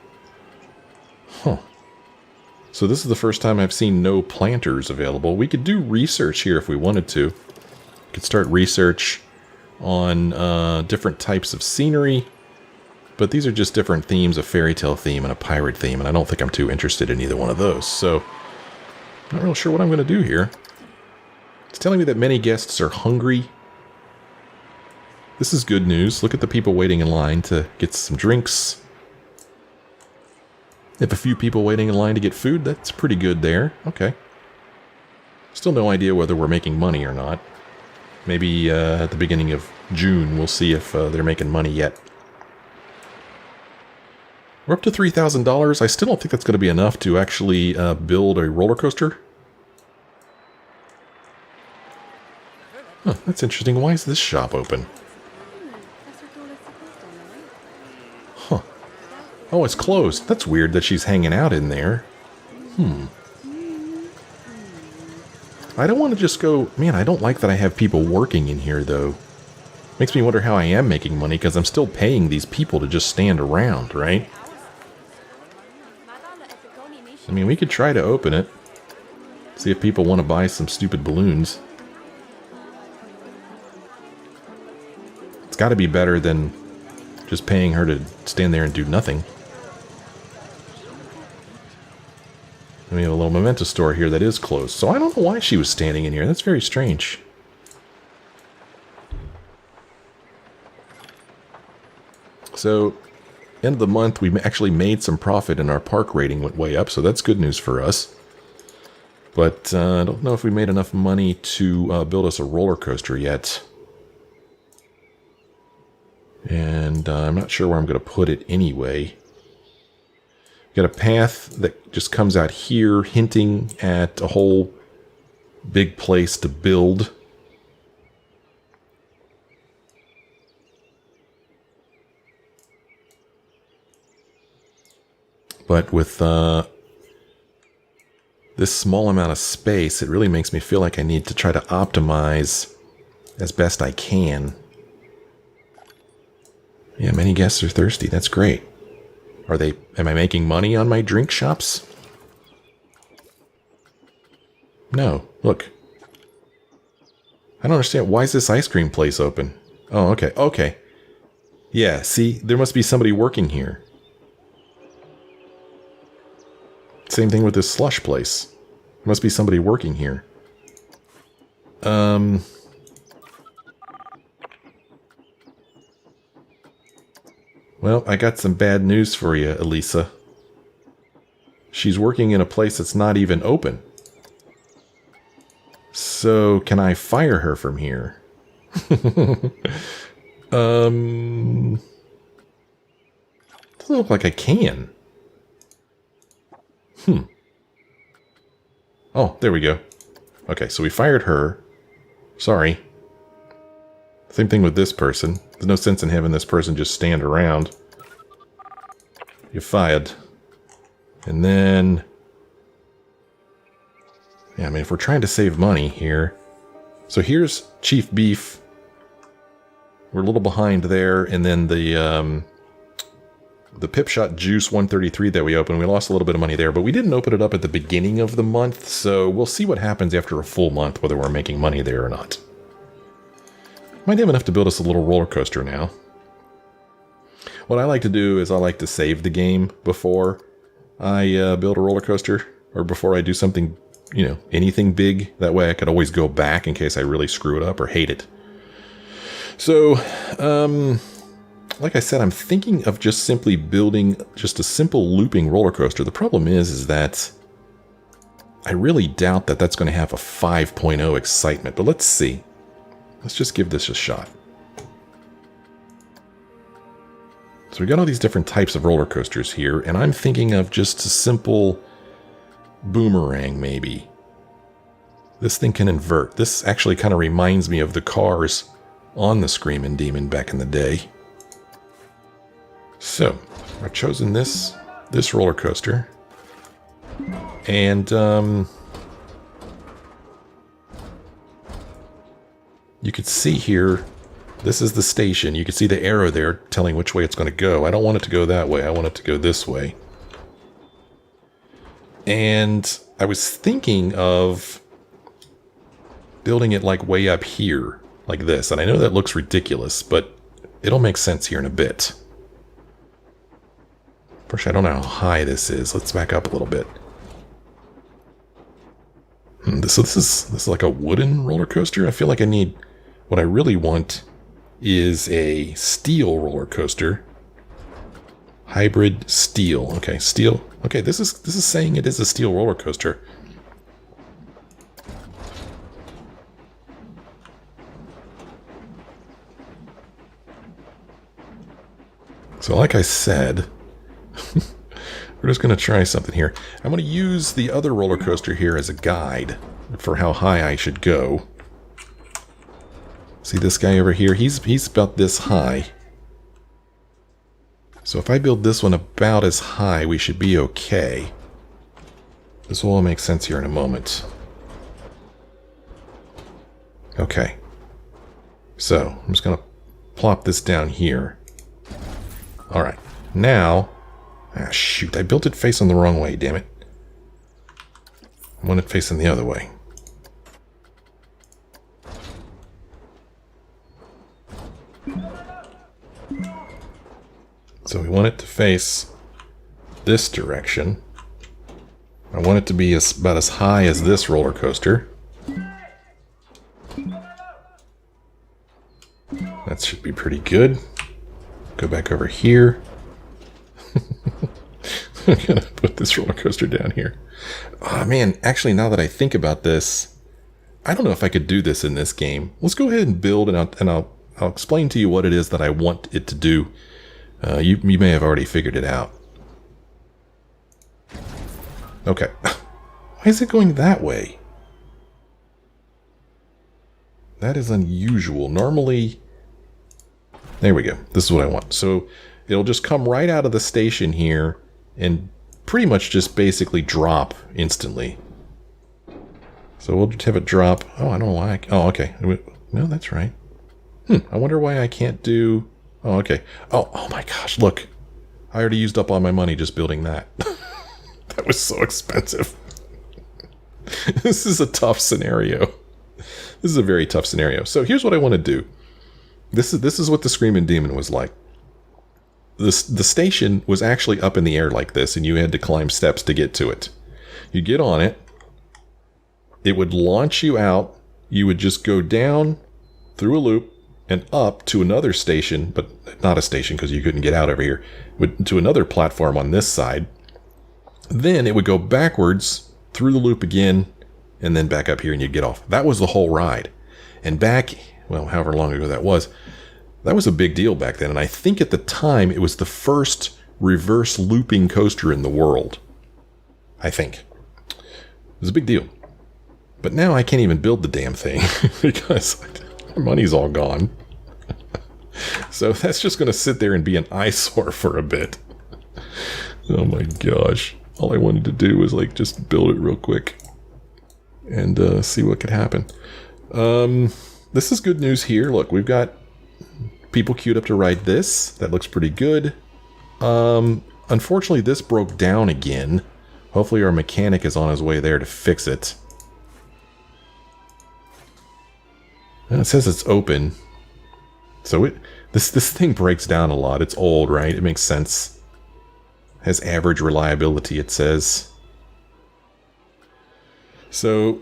Huh. So this is the first time I've seen no planters available. We could do research here if we wanted to. We could start research on different types of scenery. But these are just different themes, a fairy tale theme and a pirate theme, and I don't think I'm too interested in either one of those. So, I'm not real sure what I'm going to do here. It's telling me that many guests are hungry. This is good news. Look at the people waiting in line to get some drinks. If a few people waiting in line to get food, that's pretty good there. Okay. Still no idea whether we're making money or not. Maybe at the beginning of June we'll see if they're making money yet. We're up to $3,000. I still don't think that's going to be enough to actually build a roller coaster. Huh, that's interesting. Why is this shop open? Huh. Oh, it's closed. That's weird that she's hanging out in there. I don't want to just go... Man, I don't like that I have people working in here, though. Makes me wonder how I am making money, because I'm still paying these people to just stand around, right? I mean, we could try to open it. See if people want to buy some stupid balloons. It's got to be better than just paying her to stand there and do nothing. And we have a little memento store here that is closed. So I don't know why she was standing in here. That's very strange. So, end of the month, we actually made some profit and our park rating went way up. So that's good news for us. But I don't know if we made enough money to build us a roller coaster yet. And I'm not sure where I'm going to put it anyway. Got a path that just comes out here, hinting at a whole big place to build. But with this small amount of space, it really makes me feel like I need to try to optimize as best I can. Yeah, many guests are thirsty. That's great. Am I making money on my drink shops? No. Look. I don't understand. Why is this ice cream place open? Oh, okay. Okay. Yeah, see? There must be somebody working here. Same thing with this slush place. There must be somebody working here. Well, I got some bad news for you, Elisa. She's working in a place that's not even open. So, can I fire her from here? Doesn't look like I can. Oh, there we go. Okay, so we fired her. Sorry. Same thing with this person. There's no sense in having this person just stand around. You're fired. And then... Yeah, I mean, if we're trying to save money here... So here's Chief Beef. We're a little behind there. And then the Pipshot Juice 133 that we opened, we lost a little bit of money there. But we didn't open it up at the beginning of the month. So we'll see what happens after a full month, whether we're making money there or not. Might have enough to build us a little roller coaster now. What I like to do is I like to save the game before I build a roller coaster, or before I do something, you know, anything big. That way I could always go back in case I really screw it up or hate it. So, like I said, I'm thinking of just simply building just a simple looping roller coaster. The problem is that I really doubt that that's going to have a 5.0 excitement, but let's see. Let's just give this a shot. So we got all these different types of roller coasters here, and I'm thinking of just a simple boomerang, maybe. This thing can invert. This actually kind of reminds me of the cars on the Screamin' Demon back in the day. So, I've chosen this roller coaster. And, you could see here, this is the station. You can see the arrow there telling which way it's going to go. I don't want it to go that way. I want it to go this way. And I was thinking of building it like way up here, like this. And I know that looks ridiculous, but it'll make sense here in a bit. First, I don't know how high this is. Let's back up a little bit. So this is like a wooden roller coaster. I feel like I need... What I really want is a steel roller coaster. Hybrid steel. Okay, steel. Okay, this is saying it is a steel roller coaster. So like I said, we're just going to try something here. I'm going to use the other roller coaster here as a guide for how high I should go. See this guy over here? He's about this high. So if I build this one about as high, we should be okay. This will all make sense here in a moment. Okay. So I'm just going to plop this down here. Alright. Now... Ah, shoot. I built it facing the wrong way, damn it. I want it facing the other way. So we want it to face this direction. I want it to be about as high as this roller coaster. That should be pretty good. Go back over here. I'm gonna put this roller coaster down here. Oh man, actually now that I think about this, I don't know if I could do this in this game. Let's go ahead and build, and I'll explain to you what it is that I want it to do. You may have already figured it out. Okay. Why is it going that way? That is unusual. Normally... There we go. This is what I want. So it'll just come right out of the station here and pretty much just basically drop instantly. So we'll just have it drop. Oh, I don't know why. Oh, okay. No, that's right. I wonder why I can't do... Oh, okay. Oh my gosh, look. I already used up all my money just building that. That was so expensive. This is a tough scenario. This is a very tough scenario. So here's what I want to do. This is what the Screaming Demon was like. The station was actually up in the air like this, and you had to climb steps to get to it. You get on it. It would launch you out. You would just go down through a loop and up to another station, but not a station because you couldn't get out over here, to another platform on this side. Then it would go backwards through the loop again, and then back up here and you'd get off. That was the whole ride. And back, well, however long ago that was a big deal back then. And I think at the time it was the first reverse looping coaster in the world. I think. It was a big deal. But now I can't even build the damn thing because my money's all gone. So that's just going to sit there and be an eyesore for a bit. Oh my gosh. All I wanted to do was like just build it real quick and see what could happen. This is good news here. Look, we've got people queued up to ride this. That looks pretty good. Unfortunately, this broke down again. Hopefully our mechanic is on his way there to fix it. It says it's open. So this thing breaks down a lot. It's old, right? It makes sense. Has average reliability, it says. So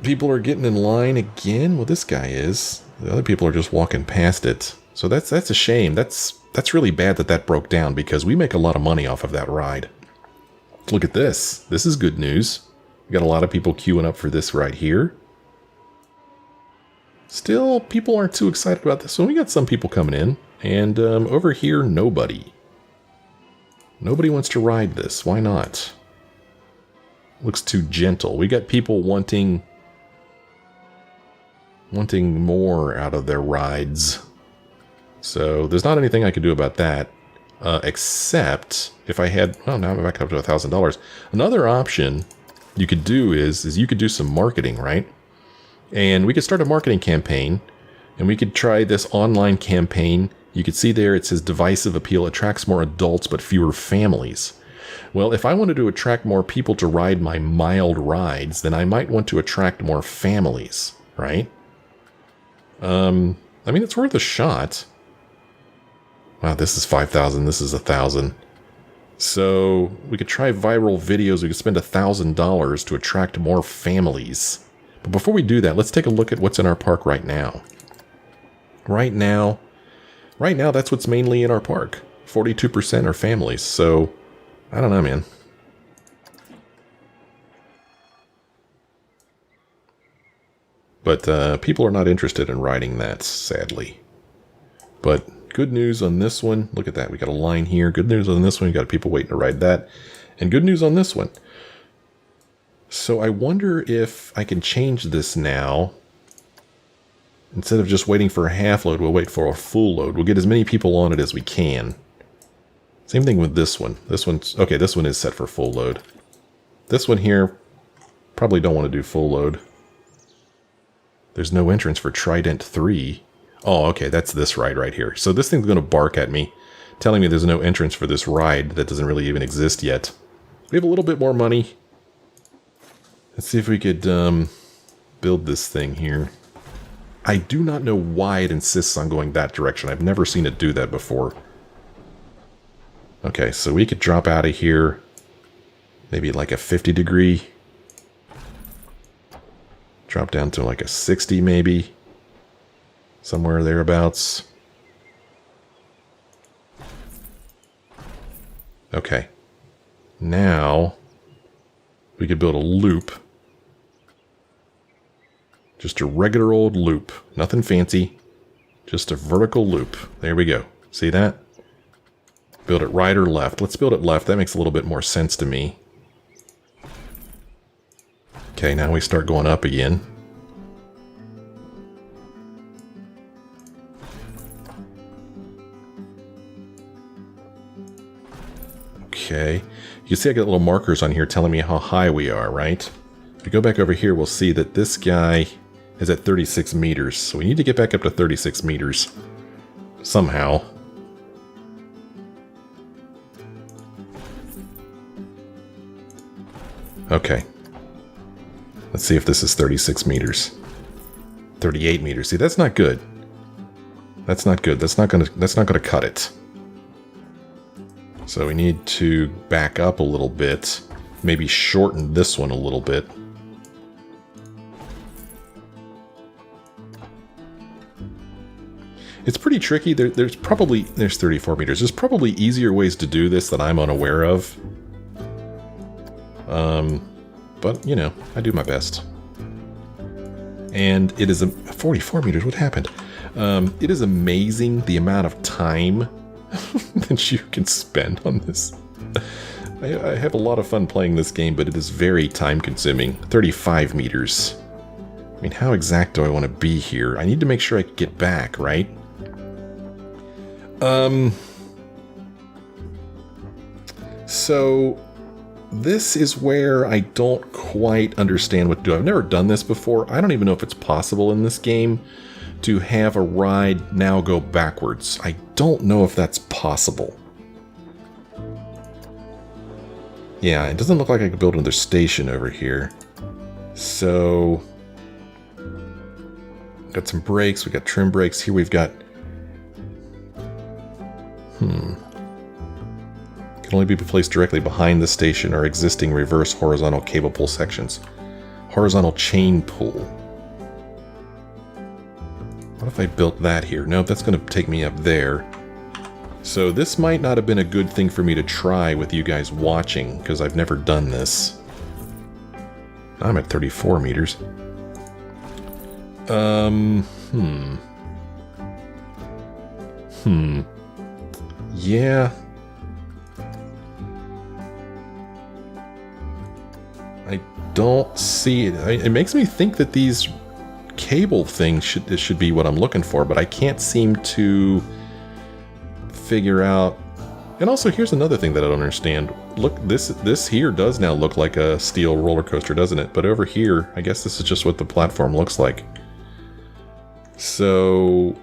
people are getting in line again. Well, this guy is. The other people are just walking past it. So that's a shame. That's really bad that broke down because we make a lot of money off of that ride. Look at this. This is good news. We got a lot of people queuing up for this right here. Still, people aren't too excited about this. So we got some people coming in. And over here, nobody. Nobody wants to ride this. Why not? Looks too gentle. We got people wanting more out of their rides. So there's not anything I could do about that. Except if I had... Well, now I'm back up to $1,000. Another option you could do is you could do some marketing, right? And we could start a marketing campaign. And we could try this online campaign. You can see there it says divisive appeal attracts more adults but fewer families. Well, if I wanted to attract more people to ride my mild rides, then I might want to attract more families, right? I mean, it's worth a shot. Wow, this is 5,000. This is 1,000. So we could try viral videos. We could spend $1,000 to attract more families. But before we do that, let's take a look at what's in our park right now. Right now, that's what's mainly in our park. 42% are families. So, I don't know, man. But people are not interested in riding that, sadly. But good news on this one. Look at that. We got a line here. Good news on this one. We got people waiting to ride that. And good news on this one. So I wonder if I can change this now. Instead of just waiting for a half load, we'll wait for a full load. We'll get as many people on it as we can. Same thing with this one. This one's okay. This one is set for full load. This one here, probably don't want to do full load. There's no entrance for Trident 3. Oh, okay, that's this ride right here. So this thing's going to bark at me, telling me there's no entrance for this ride that doesn't really even exist yet. We have a little bit more money. Let's see if we could build this thing here. I do not know why it insists on going that direction. I've never seen it do that before. Okay, so we could drop out of here. Maybe like a 50 degree. Drop down to like a 60 maybe. Somewhere thereabouts. Okay. Now, we could build a loop. Just a regular old loop. Nothing fancy. Just a vertical loop. There we go. See that? Build it right or left. Let's build it left. That makes a little bit more sense to me. Okay, now we start going up again. Okay. You can see I got little markers on here telling me how high we are, right? If we go back over here, we'll see that this guy is at 36 meters. So we need to get back up to 36 meters somehow. Okay. Let's see if this is 36 meters. 38 meters. See, that's not good. That's not good. That's not gonna cut it. So we need to back up a little bit. Maybe shorten this one a little bit. It's pretty tricky. There's 34 meters. There's probably easier ways to do this that I'm unaware of. But, you know, I do my best. And it is 44 meters. What happened? It is amazing the amount of time that you can spend on this. I have a lot of fun playing this game, but it is very time-consuming. 35 meters. I mean, how exact do I want to be here? I need to make sure I can get back, right? So this is where I don't quite understand what to do. I've never done this before. I don't even know if it's possible in this game to have a ride now go backwards. I don't know if that's possible. Yeah, it doesn't look like I could build another station over here. So, got some brakes, we got trim brakes. Here we've got... Can only be placed directly behind the station or existing reverse horizontal cable pull sections. Horizontal chain pull. What if I built that here? Nope, that's going to take me up there. So this might not have been a good thing for me to try with you guys watching, because I've never done this. I'm at 34 meters. Yeah. I don't see it. It makes me think that these cable things should be what I'm looking for, but I can't seem to figure out. And also, here's another thing that I don't understand. Look, this here does now look like a steel roller coaster, doesn't it? But over here, I guess this is just what the platform looks like. So,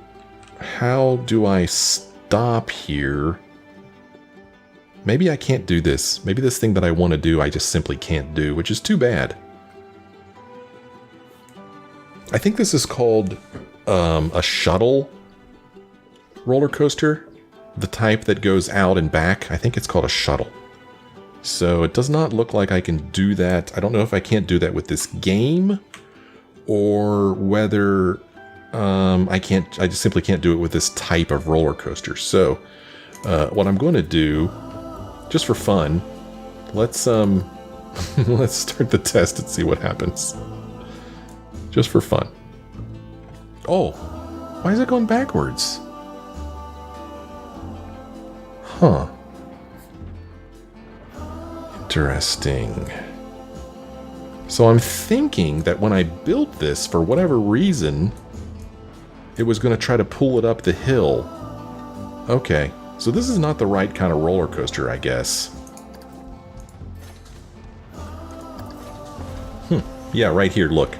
how do I stop here? Maybe I can't do this. Maybe this thing that I want to do, I just simply can't do, which is too bad. I think this is called a shuttle roller coaster. The type that goes out and back. I think it's called a shuttle. So it does not look like I can do that. I don't know if I can't do that with this game, or whether I just simply can't do it with this type of roller coaster. So what I'm going to do, just for fun, let's let's start the test and see what happens. Just for fun. Oh, why is it going backwards? Huh. Interesting. So I'm thinking that when I built this, for whatever reason, it was going to try to pull it up the hill. Okay, so this is not the right kind of roller coaster, I guess. Yeah, right here, look.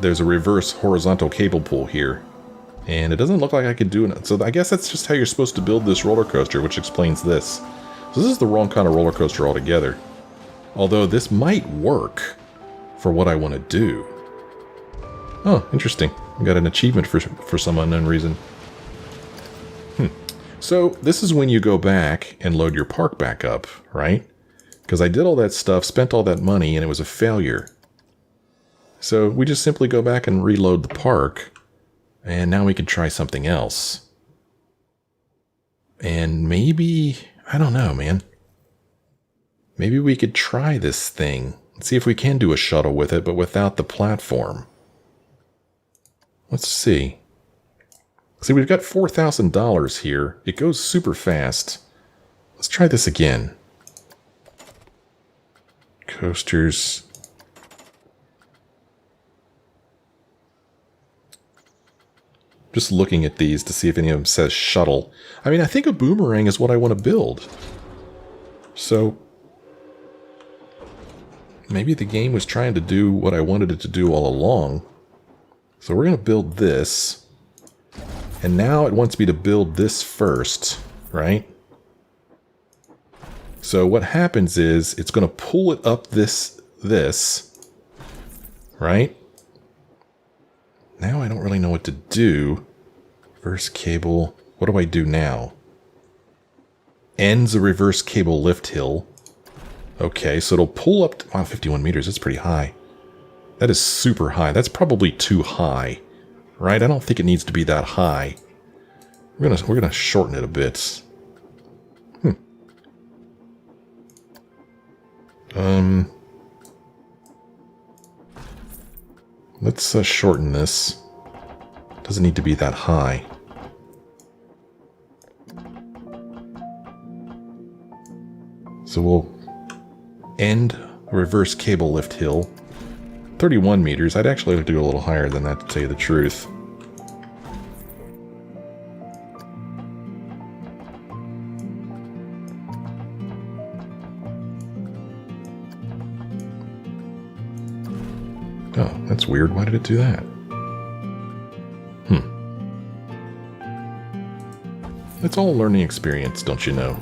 There's a reverse horizontal cable pull here. And it doesn't look like I could do it. So I guess that's just how you're supposed to build this roller coaster, which explains this. So this is the wrong kind of roller coaster altogether. Although this might work for what I want to do. Oh, interesting. I got an achievement for some unknown reason. So this is when you go back and load your park back up, right? Because I did all that stuff, spent all that money, and it was a failure. So we just simply go back and reload the park, and now we can try something else. And maybe, I don't know, man. Maybe we could try this thing and see if we can do a shuttle with it, but without the platform. Let's see. See, we've got $4,000 here. It goes super fast. Let's try this again. Coasters. Just looking at these to see if any of them says shuttle. I mean, I think a boomerang is what I want to build. So maybe the game was trying to do what I wanted it to do all along. So we're going to build this. And now it wants me to build this first, right? So what happens is it's going to pull it up this, right? Now I don't really know what to do. Reverse cable. What do I do now? Ends a reverse cable lift hill. Okay, so it'll pull up to, wow, 51 meters. That's pretty high. That is super high. That's probably too high, right? I don't think it needs to be that high. We're gonna shorten it a bit. Let's shorten this. Doesn't need to be that high. So we'll end reverse cable lift hill. 31 meters. I'd actually like to do a little higher than that, to tell you the truth. Oh, that's weird. Why did it do that? It's all a learning experience, don't you know?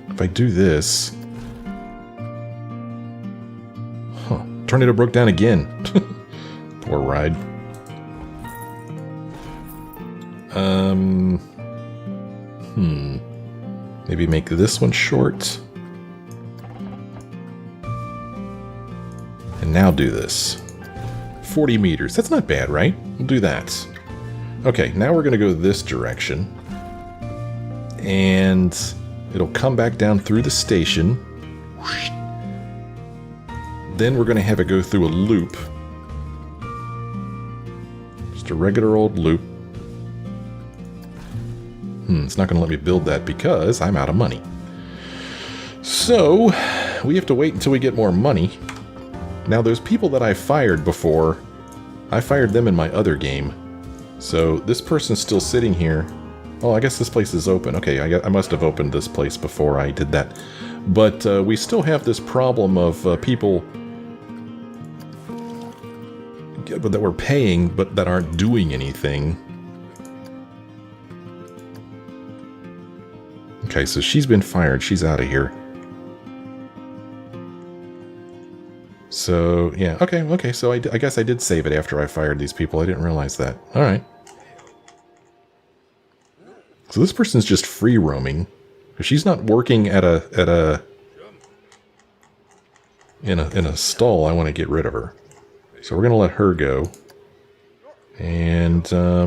If I do this... Huh. Tornado broke down again. Poor ride. Maybe make this one short. And now do this. 40 meters. That's not bad, right? We'll do that. Okay, now we're going to go this direction. And it'll come back down through the station. Then we're going to have it go through a loop. Just a regular old loop. It's not going to let me build that because I'm out of money. So, we have to wait until we get more money. Now, those people that I fired before, I fired them in my other game. So, this person's still sitting here. Oh, I guess this place is open. Okay, I must have opened this place before I did that. But we still have this problem of people that we're paying, but that aren't doing anything. Okay, so she's been fired. She's out of here. So, yeah, okay, so I guess I did save it after I fired these people. I didn't realize that. Alright. So this person's just free roaming. If she's not working in a stall, I want to get rid of her. So we're going to let her go. And, I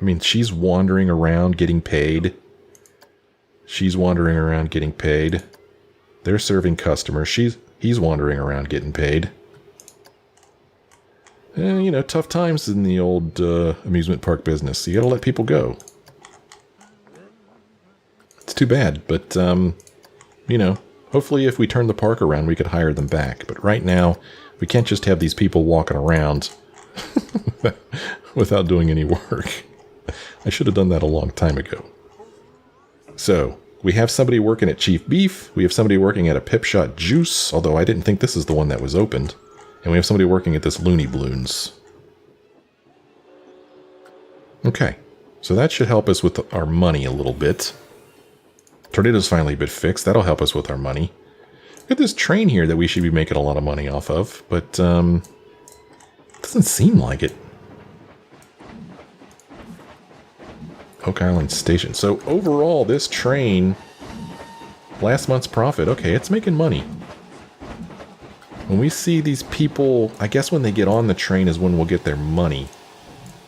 mean, she's wandering around getting paid. She's wandering around getting paid. They're serving customers. He's wandering around getting paid. You know, tough times in the old amusement park business. You gotta let people go. too bad, but, you know, hopefully if we turn the park around, we could hire them back. But right now, we can't just have these people walking around without doing any work. I should have done that a long time ago. So, we have somebody working at Chief Beef. We have somebody working at a Pip Shot Juice, although I didn't think this is the one that was opened. And we have somebody working at this Looney Balloons. Okay, so that should help us with our money a little bit. Tornado's finally been fixed. That'll help us with our money. Look at this train here that we should be making a lot of money off of, but it doesn't seem like it. Oak Island Station. So overall, this train, last month's profit, okay, it's making money. When we see these people, I guess when they get on the train is when we'll get their money.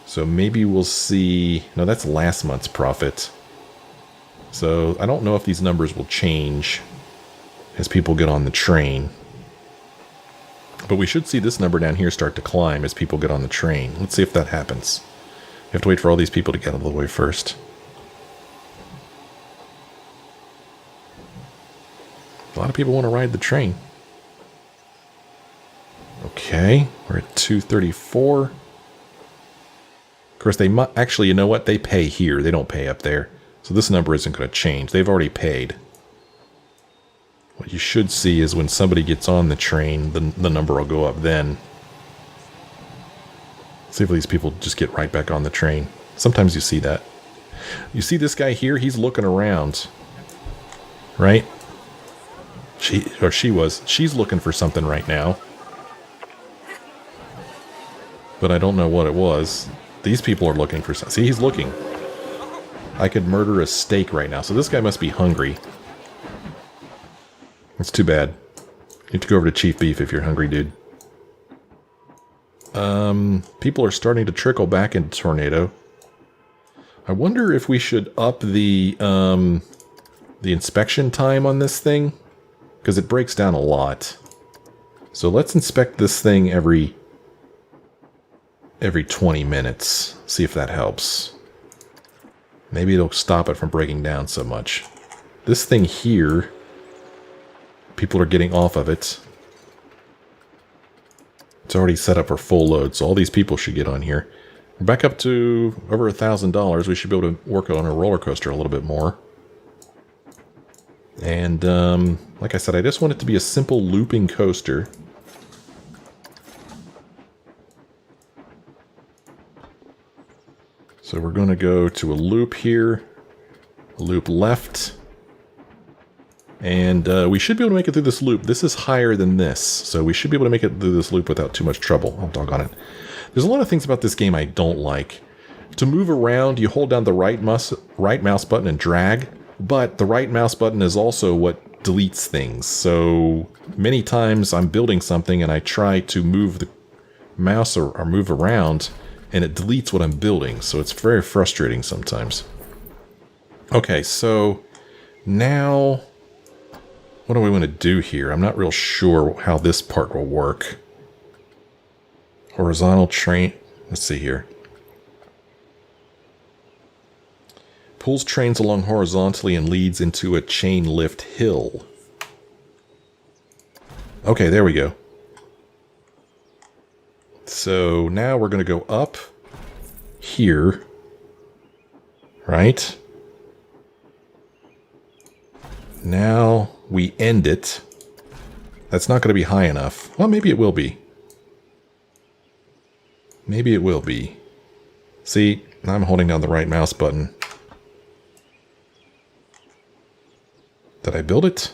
So maybe we'll see, no, that's last month's profit. So I don't know if these numbers will change as people get on the train. But we should see this number down here start to climb as people get on the train. Let's see if that happens. We have to wait for all these people to get out of the way first. A lot of people want to ride the train. Okay, we're at 234. Of course, they might actually, you know what? They pay here. They don't pay up there. So this number isn't going to change. They've already paid. What you should see is when somebody gets on the train, the number will go up then. See if these people just get right back on the train. Sometimes you see that. You see this guy here? He's looking around. Right? She's looking for something right now. But I don't know what it was. These people are looking for something. See, he's looking. I could murder a steak right now. So this guy must be hungry. That's too bad. You have to go over to Chief Beef if you're hungry, dude. People are starting to trickle back into Tornado. I wonder if we should up the inspection time on this thing, because it breaks down a lot. So let's inspect this thing every 20 minutes. See if that helps. Maybe it'll stop it from breaking down so much. This thing here, people are getting off of it. It's already set up for full load, so all these people should get on here. We're back up to over $1,000. We should be able to work on a roller coaster a little bit more. And, like I said, I just want it to be a simple looping coaster. So we're going to go to a loop here, a loop left, and we should be able to make it through this loop. This is higher than this, so we should be able to make it through this loop without too much trouble. Oh, doggone it. There's a lot of things about this game I don't like. To move around, you hold down the right mouse button and drag, but the right mouse button is also what deletes things. So many times I'm building something and I try to move the mouse or move around, and it deletes what I'm building, so it's very frustrating sometimes. Okay, so now what do we want to do here? I'm not real sure how this part will work. Horizontal train. Let's see here. Pulls trains along horizontally and leads into a chain lift hill. Okay, there we go. So now we're going to go up here, right? Now we end it. That's not going to be high enough. Well, maybe it will be. Maybe it will be. See, I'm holding down the right mouse button. Did I build it?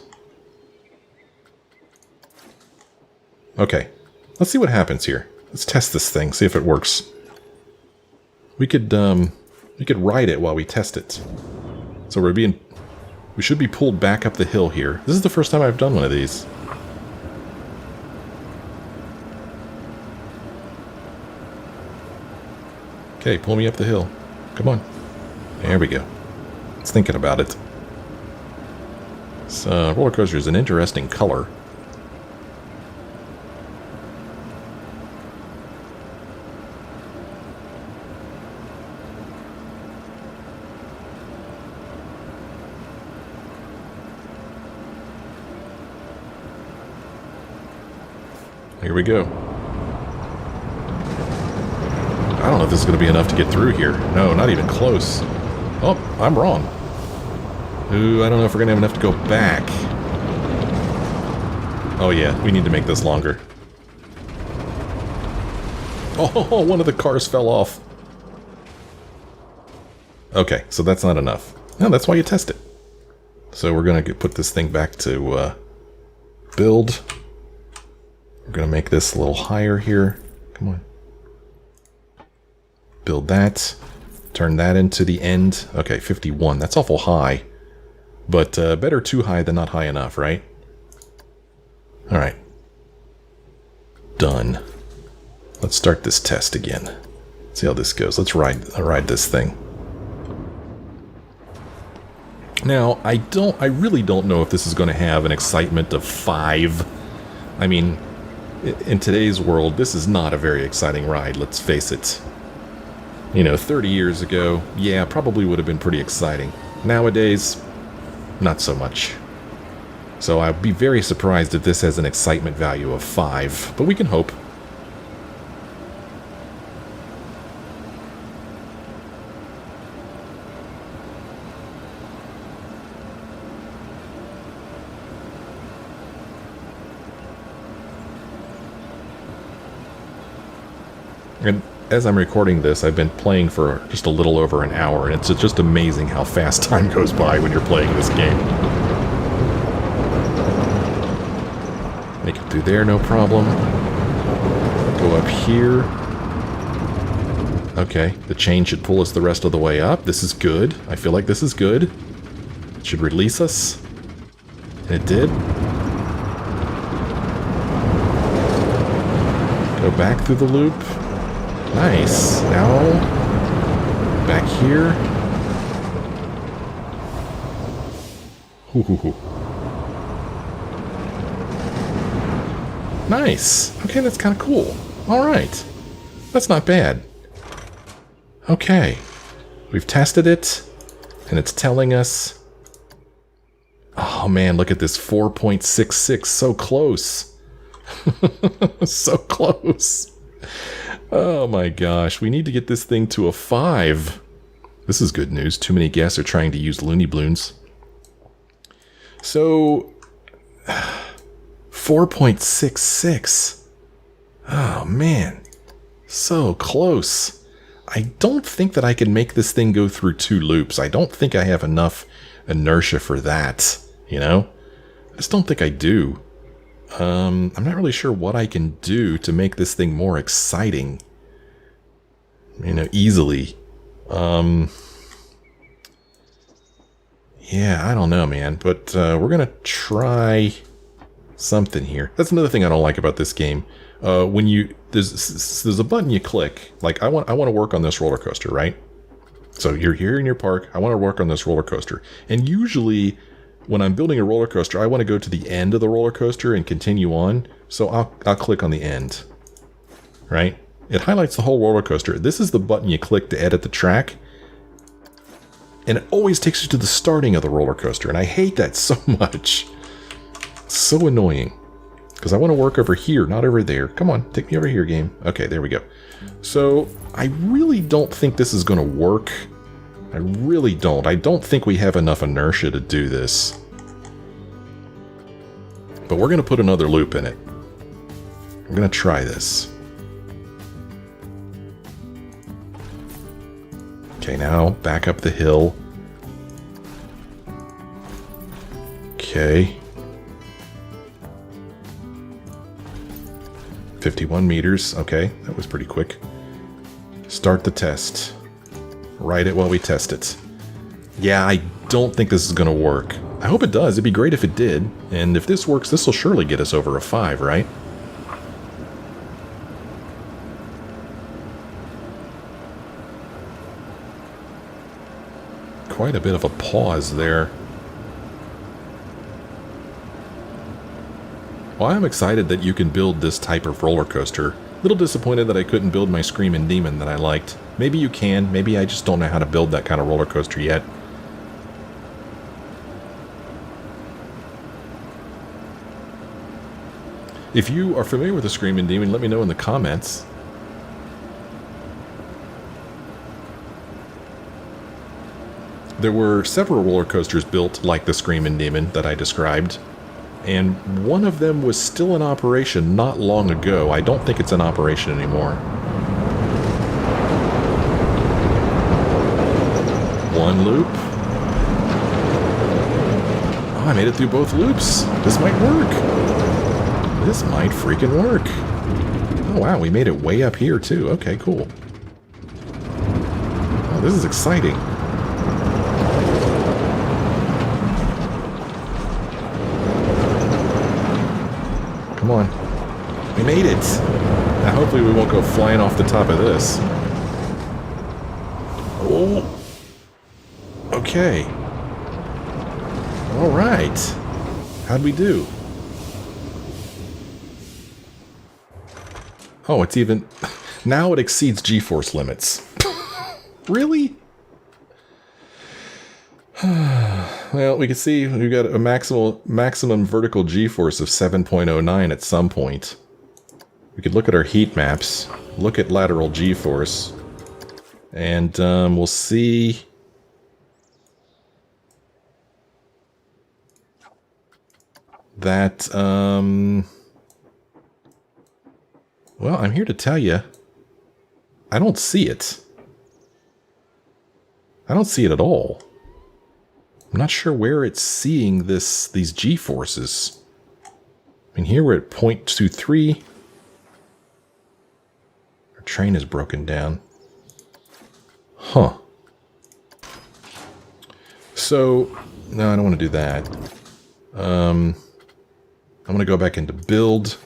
Okay, let's see what happens here. Let's test this thing, see if it works. We could ride it while we test it. So we should be pulled back up the hill here. This is the first time I've done one of these. Okay, pull me up the hill. Come on. There we go. It's thinking about it. This roller coaster is an interesting color. Here we go. I don't know if this is going to be enough to get through here. No, not even close. Oh, I'm wrong. Ooh, I don't know if we're going to have enough to go back. Oh yeah, we need to make this longer. Oh, one of the cars fell off. Okay, so that's not enough. No, that's why you test it. So we're going to put this thing back to build. We're going to make this a little higher here. Come on. Build that. Turn that into the end. Okay, 51. That's awful high. But better too high than not high enough, right? Alright. Done. Let's start this test again. See how this goes. Let's ride this thing. Now, I really don't know if this is going to have an excitement of 5. I mean, in today's world, this is not a very exciting ride, let's face it. You know, 30 years ago, yeah, probably would have been pretty exciting. Nowadays, not so much. So I'd be very surprised if this has an excitement value of 5, but we can hope. And as I'm recording this, I've been playing for just a little over an hour, and it's just amazing how fast time goes by when you're playing this game. Make it through there, no problem. Go up here. Okay, the chain should pull us the rest of the way up. This is good. I feel like this is good. It should release us. And it did. Go back through the loop. Nice. Now, back here. Hoo. Nice. Okay, that's kind of cool. All right. That's not bad. Okay. We've tested it, and it's telling us... Oh, man, look at this. 4.66. So close. So close. Oh my gosh, we need to get this thing to a 5. This is good news. Too many guests are trying to use loony balloons. So, 4.66. Oh man, so close. I don't think that I can make this thing go through 2 loops. I don't think I have enough inertia for that, you know? I just don't think I do. I'm not really sure what I can do to make this thing more exciting. You know, easily. Yeah, I don't know, man. But we're gonna try something here. That's another thing I don't like about this game. When you there's a button you click. Like I want to work on this roller coaster, right? So you're here in your park. I want to work on this roller coaster, and usually, when I'm building a roller coaster, I want to go to the end of the roller coaster and continue on, so I'll click on the end, right? It highlights the whole roller coaster. This is the button you click to edit the track, and it always takes you to the starting of the roller coaster, and I hate that so much. It's so annoying, because I want to work over here, not over there. Come on, take me over here, game. Okay, there we go. So, I really don't think this is going to work. I really don't. I don't think we have enough inertia to do this. But we're going to put another loop in it. I'm going to try this. Okay, now back up the hill. Okay. 51 meters. Okay, that was pretty quick. Start the test. Write it while we test it. Yeah, I don't think this is going to work. I hope it does. It'd be great if it did. And if this works, this will surely get us over a 5, right? Quite a bit of a pause there. Well, I'm excited that you can build this type of roller coaster. Little disappointed that I couldn't build my Screamin' Demon that I liked. Maybe you can. Maybe I just don't know how to build that kind of roller coaster yet. If you are familiar with the Screaming Demon, let me know in the comments. There were several roller coasters built like the Screaming Demon that I described, and one of them was still in operation not long ago. I don't think it's in operation anymore. One loop. Oh, I made it through both loops. This might work. This might freaking work. Oh wow, we made it way up here too. Okay, cool. Oh, this is exciting. Come on. We made it. Now hopefully we won't go flying off the top of this. Oh. Okay. All right. How'd we do? Oh, it's even... Now it exceeds G-force limits. Really? Well, we can see we've got a maximum vertical G-force of 7.09 at some point. We could look at our heat maps, look at lateral G-force, and we'll see... that, well, I'm here to tell you, I don't see it. I don't see it at all. I'm not sure where it's seeing these G-forces. I mean, here we're at 0.23. Our train is broken down. Huh. So, no, I don't want to do that. I'm going to go back into build.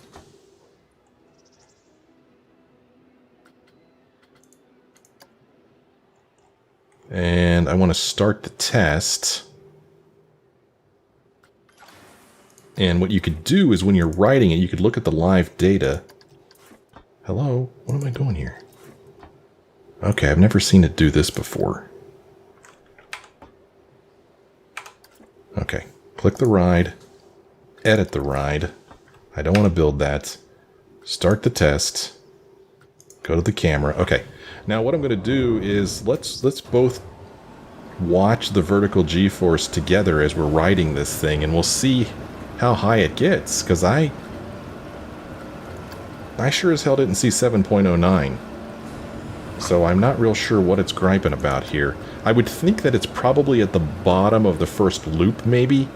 And I want to start the test. And what you could do is when you're writing it, you could look at the live data. Hello? What am I doing here? Okay, I've never seen it do this before. Okay, click the ride. Edit the ride. I don't want to build that. Start the test. Go to the camera. Okay. Now what I'm going to do is let's both watch the vertical G-force together as we're riding this thing, and we'll see how high it gets, because I sure as hell didn't see 7.09. So I'm not real sure what it's griping about here. I would think that it's probably at the bottom of the first loop, maybe.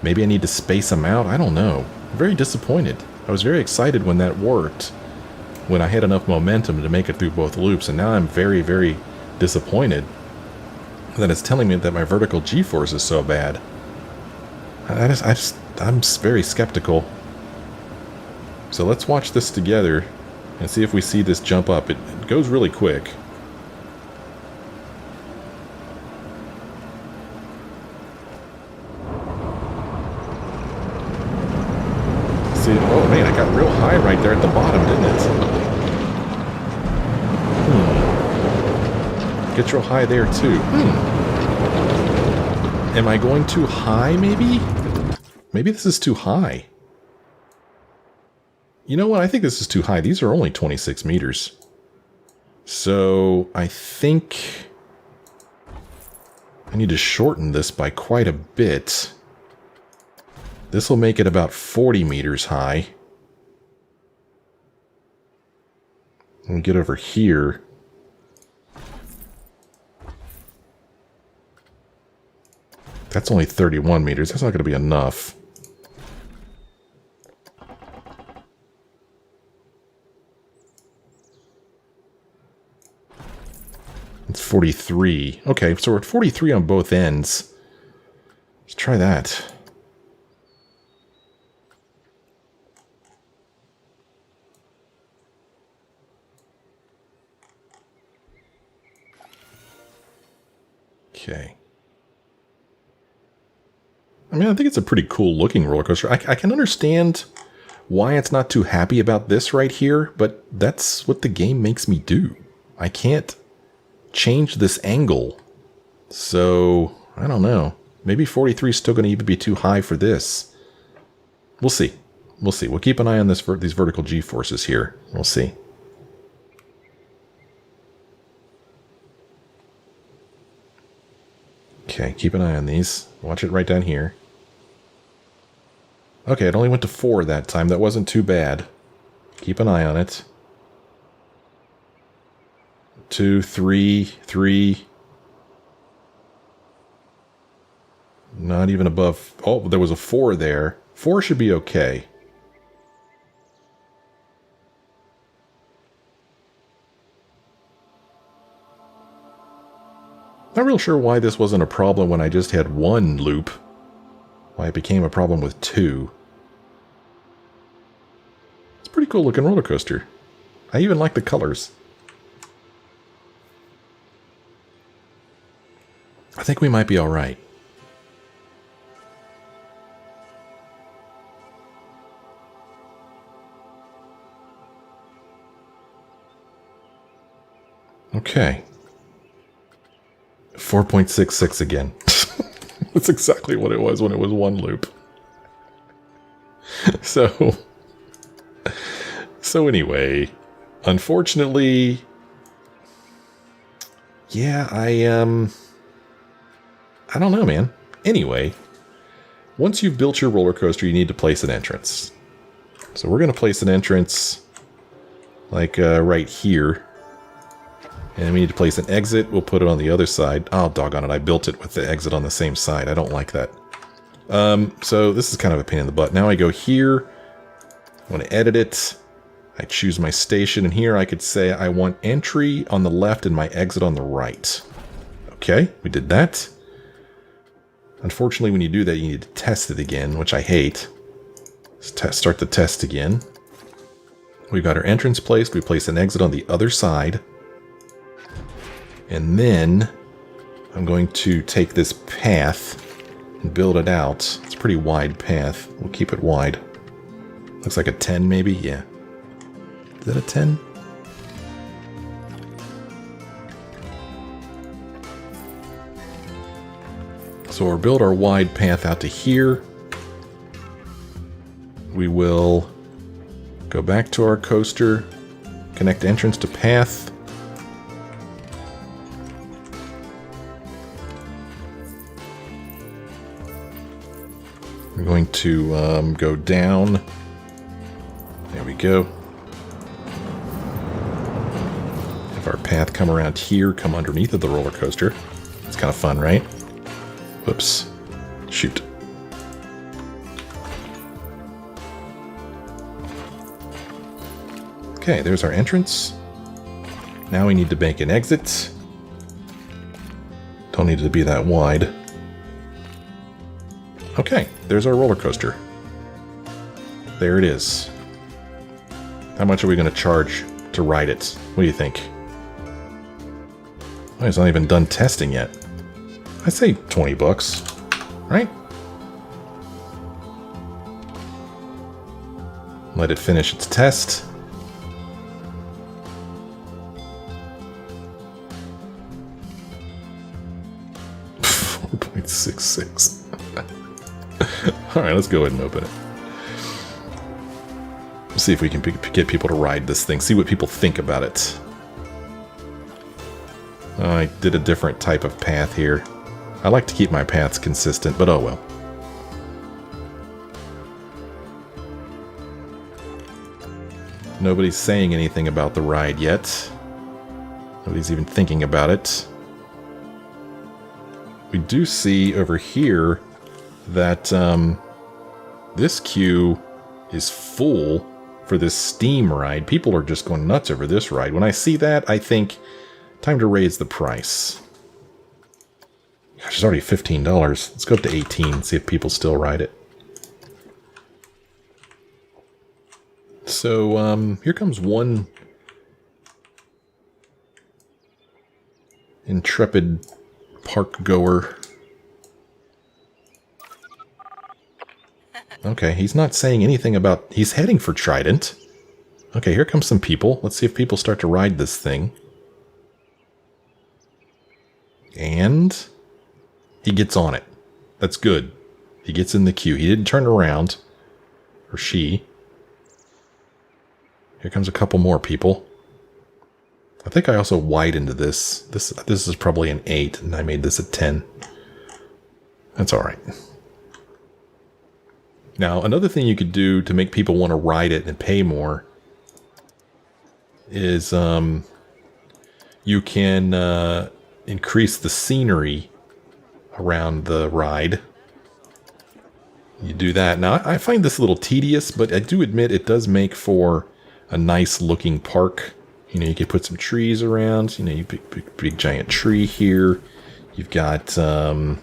Maybe I need to space them out. I don't know. I'm very disappointed. I was very excited when that worked, when I had enough momentum to make it through both loops, and now I'm very, very disappointed that it's telling me that my vertical G-force is so bad. I'm very skeptical. So let's watch this together and see if we see this jump up. It goes really quick. See, oh man, I got real high right there at the bottom, didn't it? Get real high there too. Am I going too high, maybe? Maybe this is too high. You know what? I think this is too high. These are only 26 meters. So I think I need to shorten this by quite a bit. This will make it about 40 meters high. When we get over here, that's only 31 meters. That's not going to be enough. It's 43. Okay, so we're at 43 on both ends. Let's try that. Okay. I mean, I think it's a pretty cool looking roller coaster. I can understand why it's not too happy about this right here, but that's what the game makes me do. I can't change this angle. So, I don't know. Maybe 43 is still going to even be too high for this. We'll see. We'll see. We'll keep an eye on these vertical G-forces here. We'll see. Okay, keep an eye on these. Watch it right down here. Okay, it only went to 4 that time. That wasn't too bad. Keep an eye on it. 2, 3, 3. Not even above. Oh, there was a 4 there. 4 should be okay. Not real sure why this wasn't a problem when I just had 1 loop. Why it became a problem with 2. It's a pretty cool looking roller coaster. I even like the colors. I think we might be alright. Okay. 4.66 again. That's exactly what it was when it was 1 loop. So anyway, unfortunately, yeah, I don't know, man. Anyway, once you've built your roller coaster, you need to place an entrance. So we're going to place an entrance like right here. And we need to place an exit. We'll put it on the other side. Oh, doggone it. I built it with the exit on the same side. I don't like that. So this is kind of a pain in the butt. Now I go here. I want to edit it. I choose my station. And here I could say I want entry on the left and my exit on the right. Okay, we did that. Unfortunately, when you do that, you need to test it again, which I hate. Let's start the test again. We've got our entrance placed. We place an exit on the other side. And then I'm going to take this path and build it out. It's a pretty wide path. We'll keep it wide. Looks like a 10 maybe? Yeah. Is that a 10? So we'll build our wide path out to here. We will go back to our coaster, connect entrance to path. We're going to go down. There we go. Have our path come around here, come underneath of the roller coaster. It's kind of fun, right? Whoops. Shoot. Okay, there's our entrance. Now we need to make an exit. Don't need it to be that wide. Okay, there's our roller coaster. There it is. How much are we going to charge to ride it? What do you think? Oh, it's not even done testing yet. I'd say 20 bucks, right? Let it finish its test. $4.66. Alright, let's go ahead and open it. Let's see if we can get people to ride this thing. See what people think about it. Oh, I did a different type of path here. I like to keep my paths consistent, but oh well. Nobody's saying anything about the ride yet. Nobody's even thinking about it. We do see over here that this queue is full for this Steam ride. People are just going nuts over this ride. When I see that, I think, time to raise the price. Gosh, it's already $15. Let's go up to $18, see if people still ride it. So, here comes one intrepid park goer. Okay, he's not saying anything about... He's heading for Trident. Okay, here comes some people. Let's see if people start to ride this thing. And he gets on it. That's good. He gets in the queue. He didn't turn around. Or she. Here comes a couple more people. I think I also widened this. This is probably an 8, and I made this a 10. That's alright. Now, another thing you could do to make people want to ride it and pay more is you can increase the scenery around the ride. You do that. Now, I find this a little tedious, but I do admit it does make for a nice looking park. You know, you could put some trees around. You know, you big giant tree here. You've got, you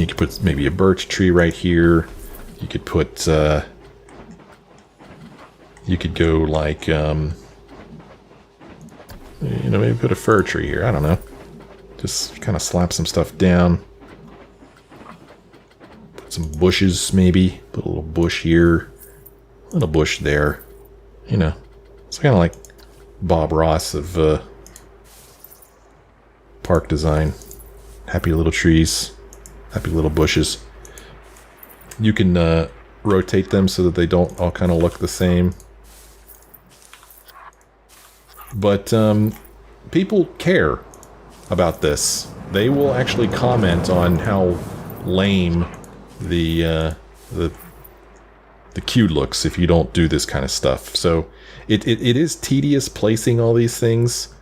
could put maybe a birch tree right here. You could put, you could go like, you know, maybe put a fir tree here. I don't know. Just kind of slap some stuff down. Put some bushes, maybe. Put a little bush here. A little bush there. You know, it's kind of like Bob Ross of park design. Happy little trees. Happy little bushes. You can rotate them so that they don't all kind of look the same. But people care about this. They will actually comment on how lame the queue looks if you don't do this kind of stuff. So it is tedious placing all these things,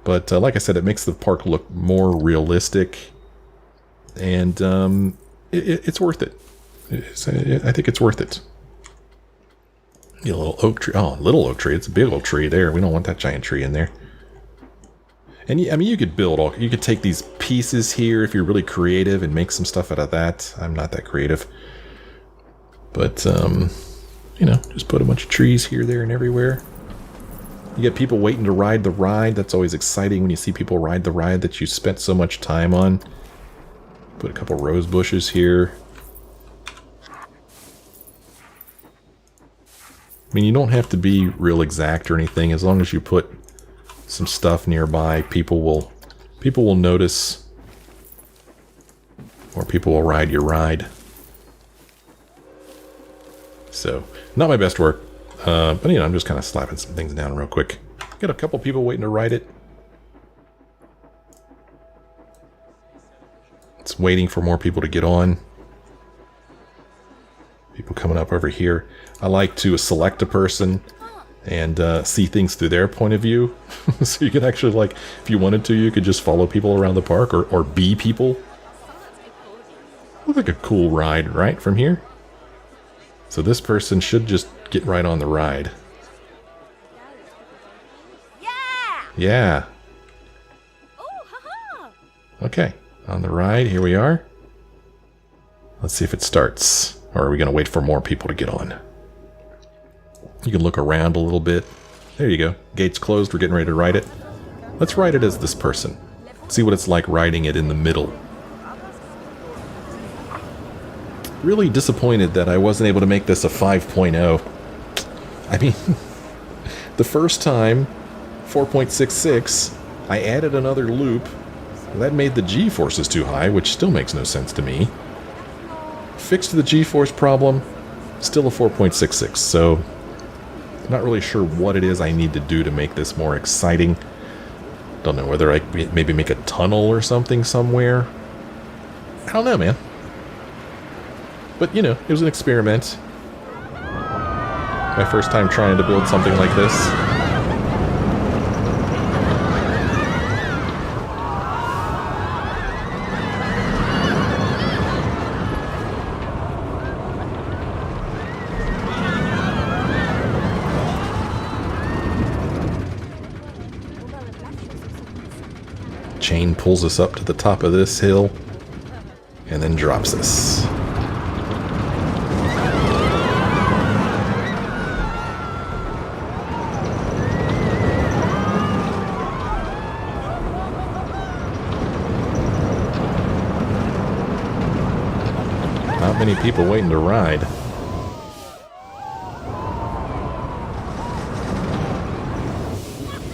but like I said, it makes the park look more realistic, and it's worth it. I think it's worth it. A little oak tree. Oh, little oak tree. It's a big old tree there. We don't want that giant tree in there. And I mean, you could build all. You could take these pieces here if you're really creative and make some stuff out of that. I'm not that creative, but you know, just put a bunch of trees here, there, and everywhere. You get people waiting to ride the ride. That's always exciting when you see people ride the ride that you spent so much time on. Put a couple rose bushes here. I mean, you don't have to be real exact or anything. As long as you put some stuff nearby, people will notice, or people will ride your ride. So, not my best work, but you know, I'm just kind of slapping some things down real quick. Got a couple people waiting to ride it. It's waiting for more people to get on. People coming up over here. I like to select a person and see things through their point of view. So you could actually, like, if you wanted to, you could just follow people around the park or be people. Looks like a cool ride, right, from here? So this person should just get right on the ride. Yeah! Okay, on the ride, here we are. Let's see if it starts. Or are we going to wait for more people to get on? You can look around a little bit. There you go. Gate's closed. We're getting ready to ride it. Let's ride it as this person. See what it's like riding it in the middle. Really disappointed that I wasn't able to make this a 5.0. I mean, the first time, 4.66, I added another loop. That made the G-forces too high, which still makes no sense to me. Fixed the G-force problem, still a 4.66, so I'm not really sure what it is I need to do to make this more exciting. Don't know whether I maybe make a tunnel or something somewhere. I don't know, man. But, you know, it was an experiment. My first time trying to build something like this. Chain pulls us up to the top of this hill and then drops us. Not many people waiting to ride.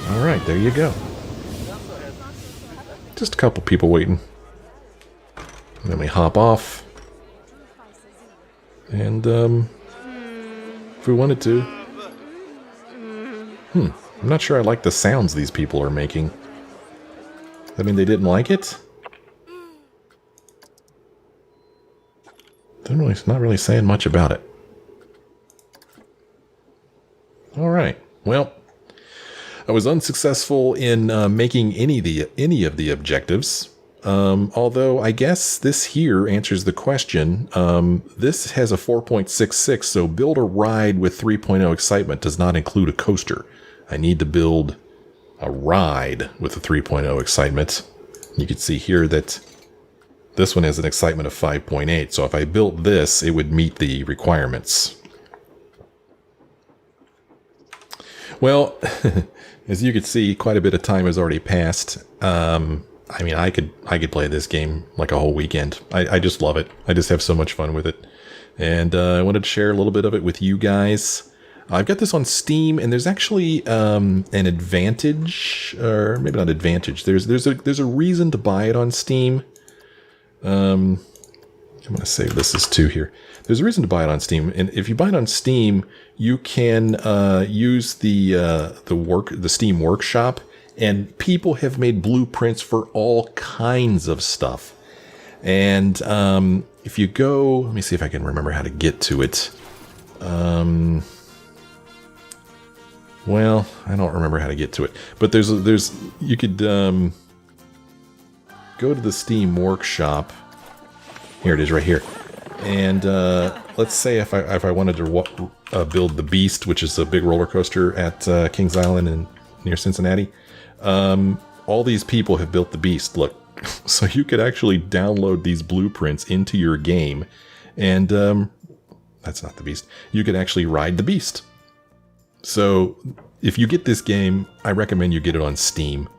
All right, there you go. Just a couple people waiting. And then we hop off. And, if we wanted to, I'm not sure I like the sounds these people are making. I mean, they didn't like it? It's not really saying much about it. Alright, well, I was unsuccessful in making any of the objectives. Although I guess this here answers the question. This has a 4.66, so build a ride with 3.0 excitement does not include a coaster. I need to build a ride with a 3.0 excitement. You can see here that this one has an excitement of 5.8, so if I built this, it would meet the requirements. Well, as you can see, quite a bit of time has already passed. I mean, I could play this game like a whole weekend. I just love it. I just have so much fun with it. And I wanted to share a little bit of it with you guys. I've got this on Steam, and there's actually an advantage, or maybe not advantage. There's a reason to buy it on Steam. I'm going to save this as 2 here. There's a reason to buy it on Steam, and if you buy it on Steam, you can use the Steam Workshop, and people have made blueprints for all kinds of stuff. And if you go, let me see if I can remember how to get to it. Well, I don't remember how to get to it, but you could go to the Steam Workshop. Here it is, right here. And let's say if I wanted to build the Beast, which is a big roller coaster at Kings Island and near Cincinnati, all these people have built the Beast. Look, so you could actually download these blueprints into your game, and that's not the Beast. You could actually ride the Beast. So if you get this game, I recommend you get it on Steam,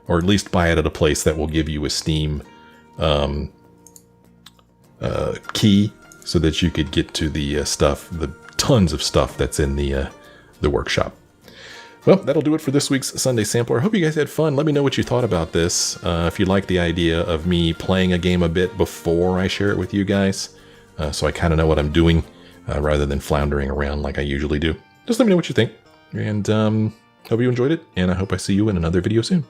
or at least buy it at a place that will give you a Steam key, so that you could get to the the tons of stuff that's in the workshop. Well, that'll do it for this week's Sunday Sampler. I hope you guys had fun. Let me know what you thought about this. If you like the idea of me playing a game a bit before I share it with you guys, so I kind of know what I'm doing, rather than floundering around like I usually do. Just let me know what you think. And hope you enjoyed it, and I hope I see you in another video soon.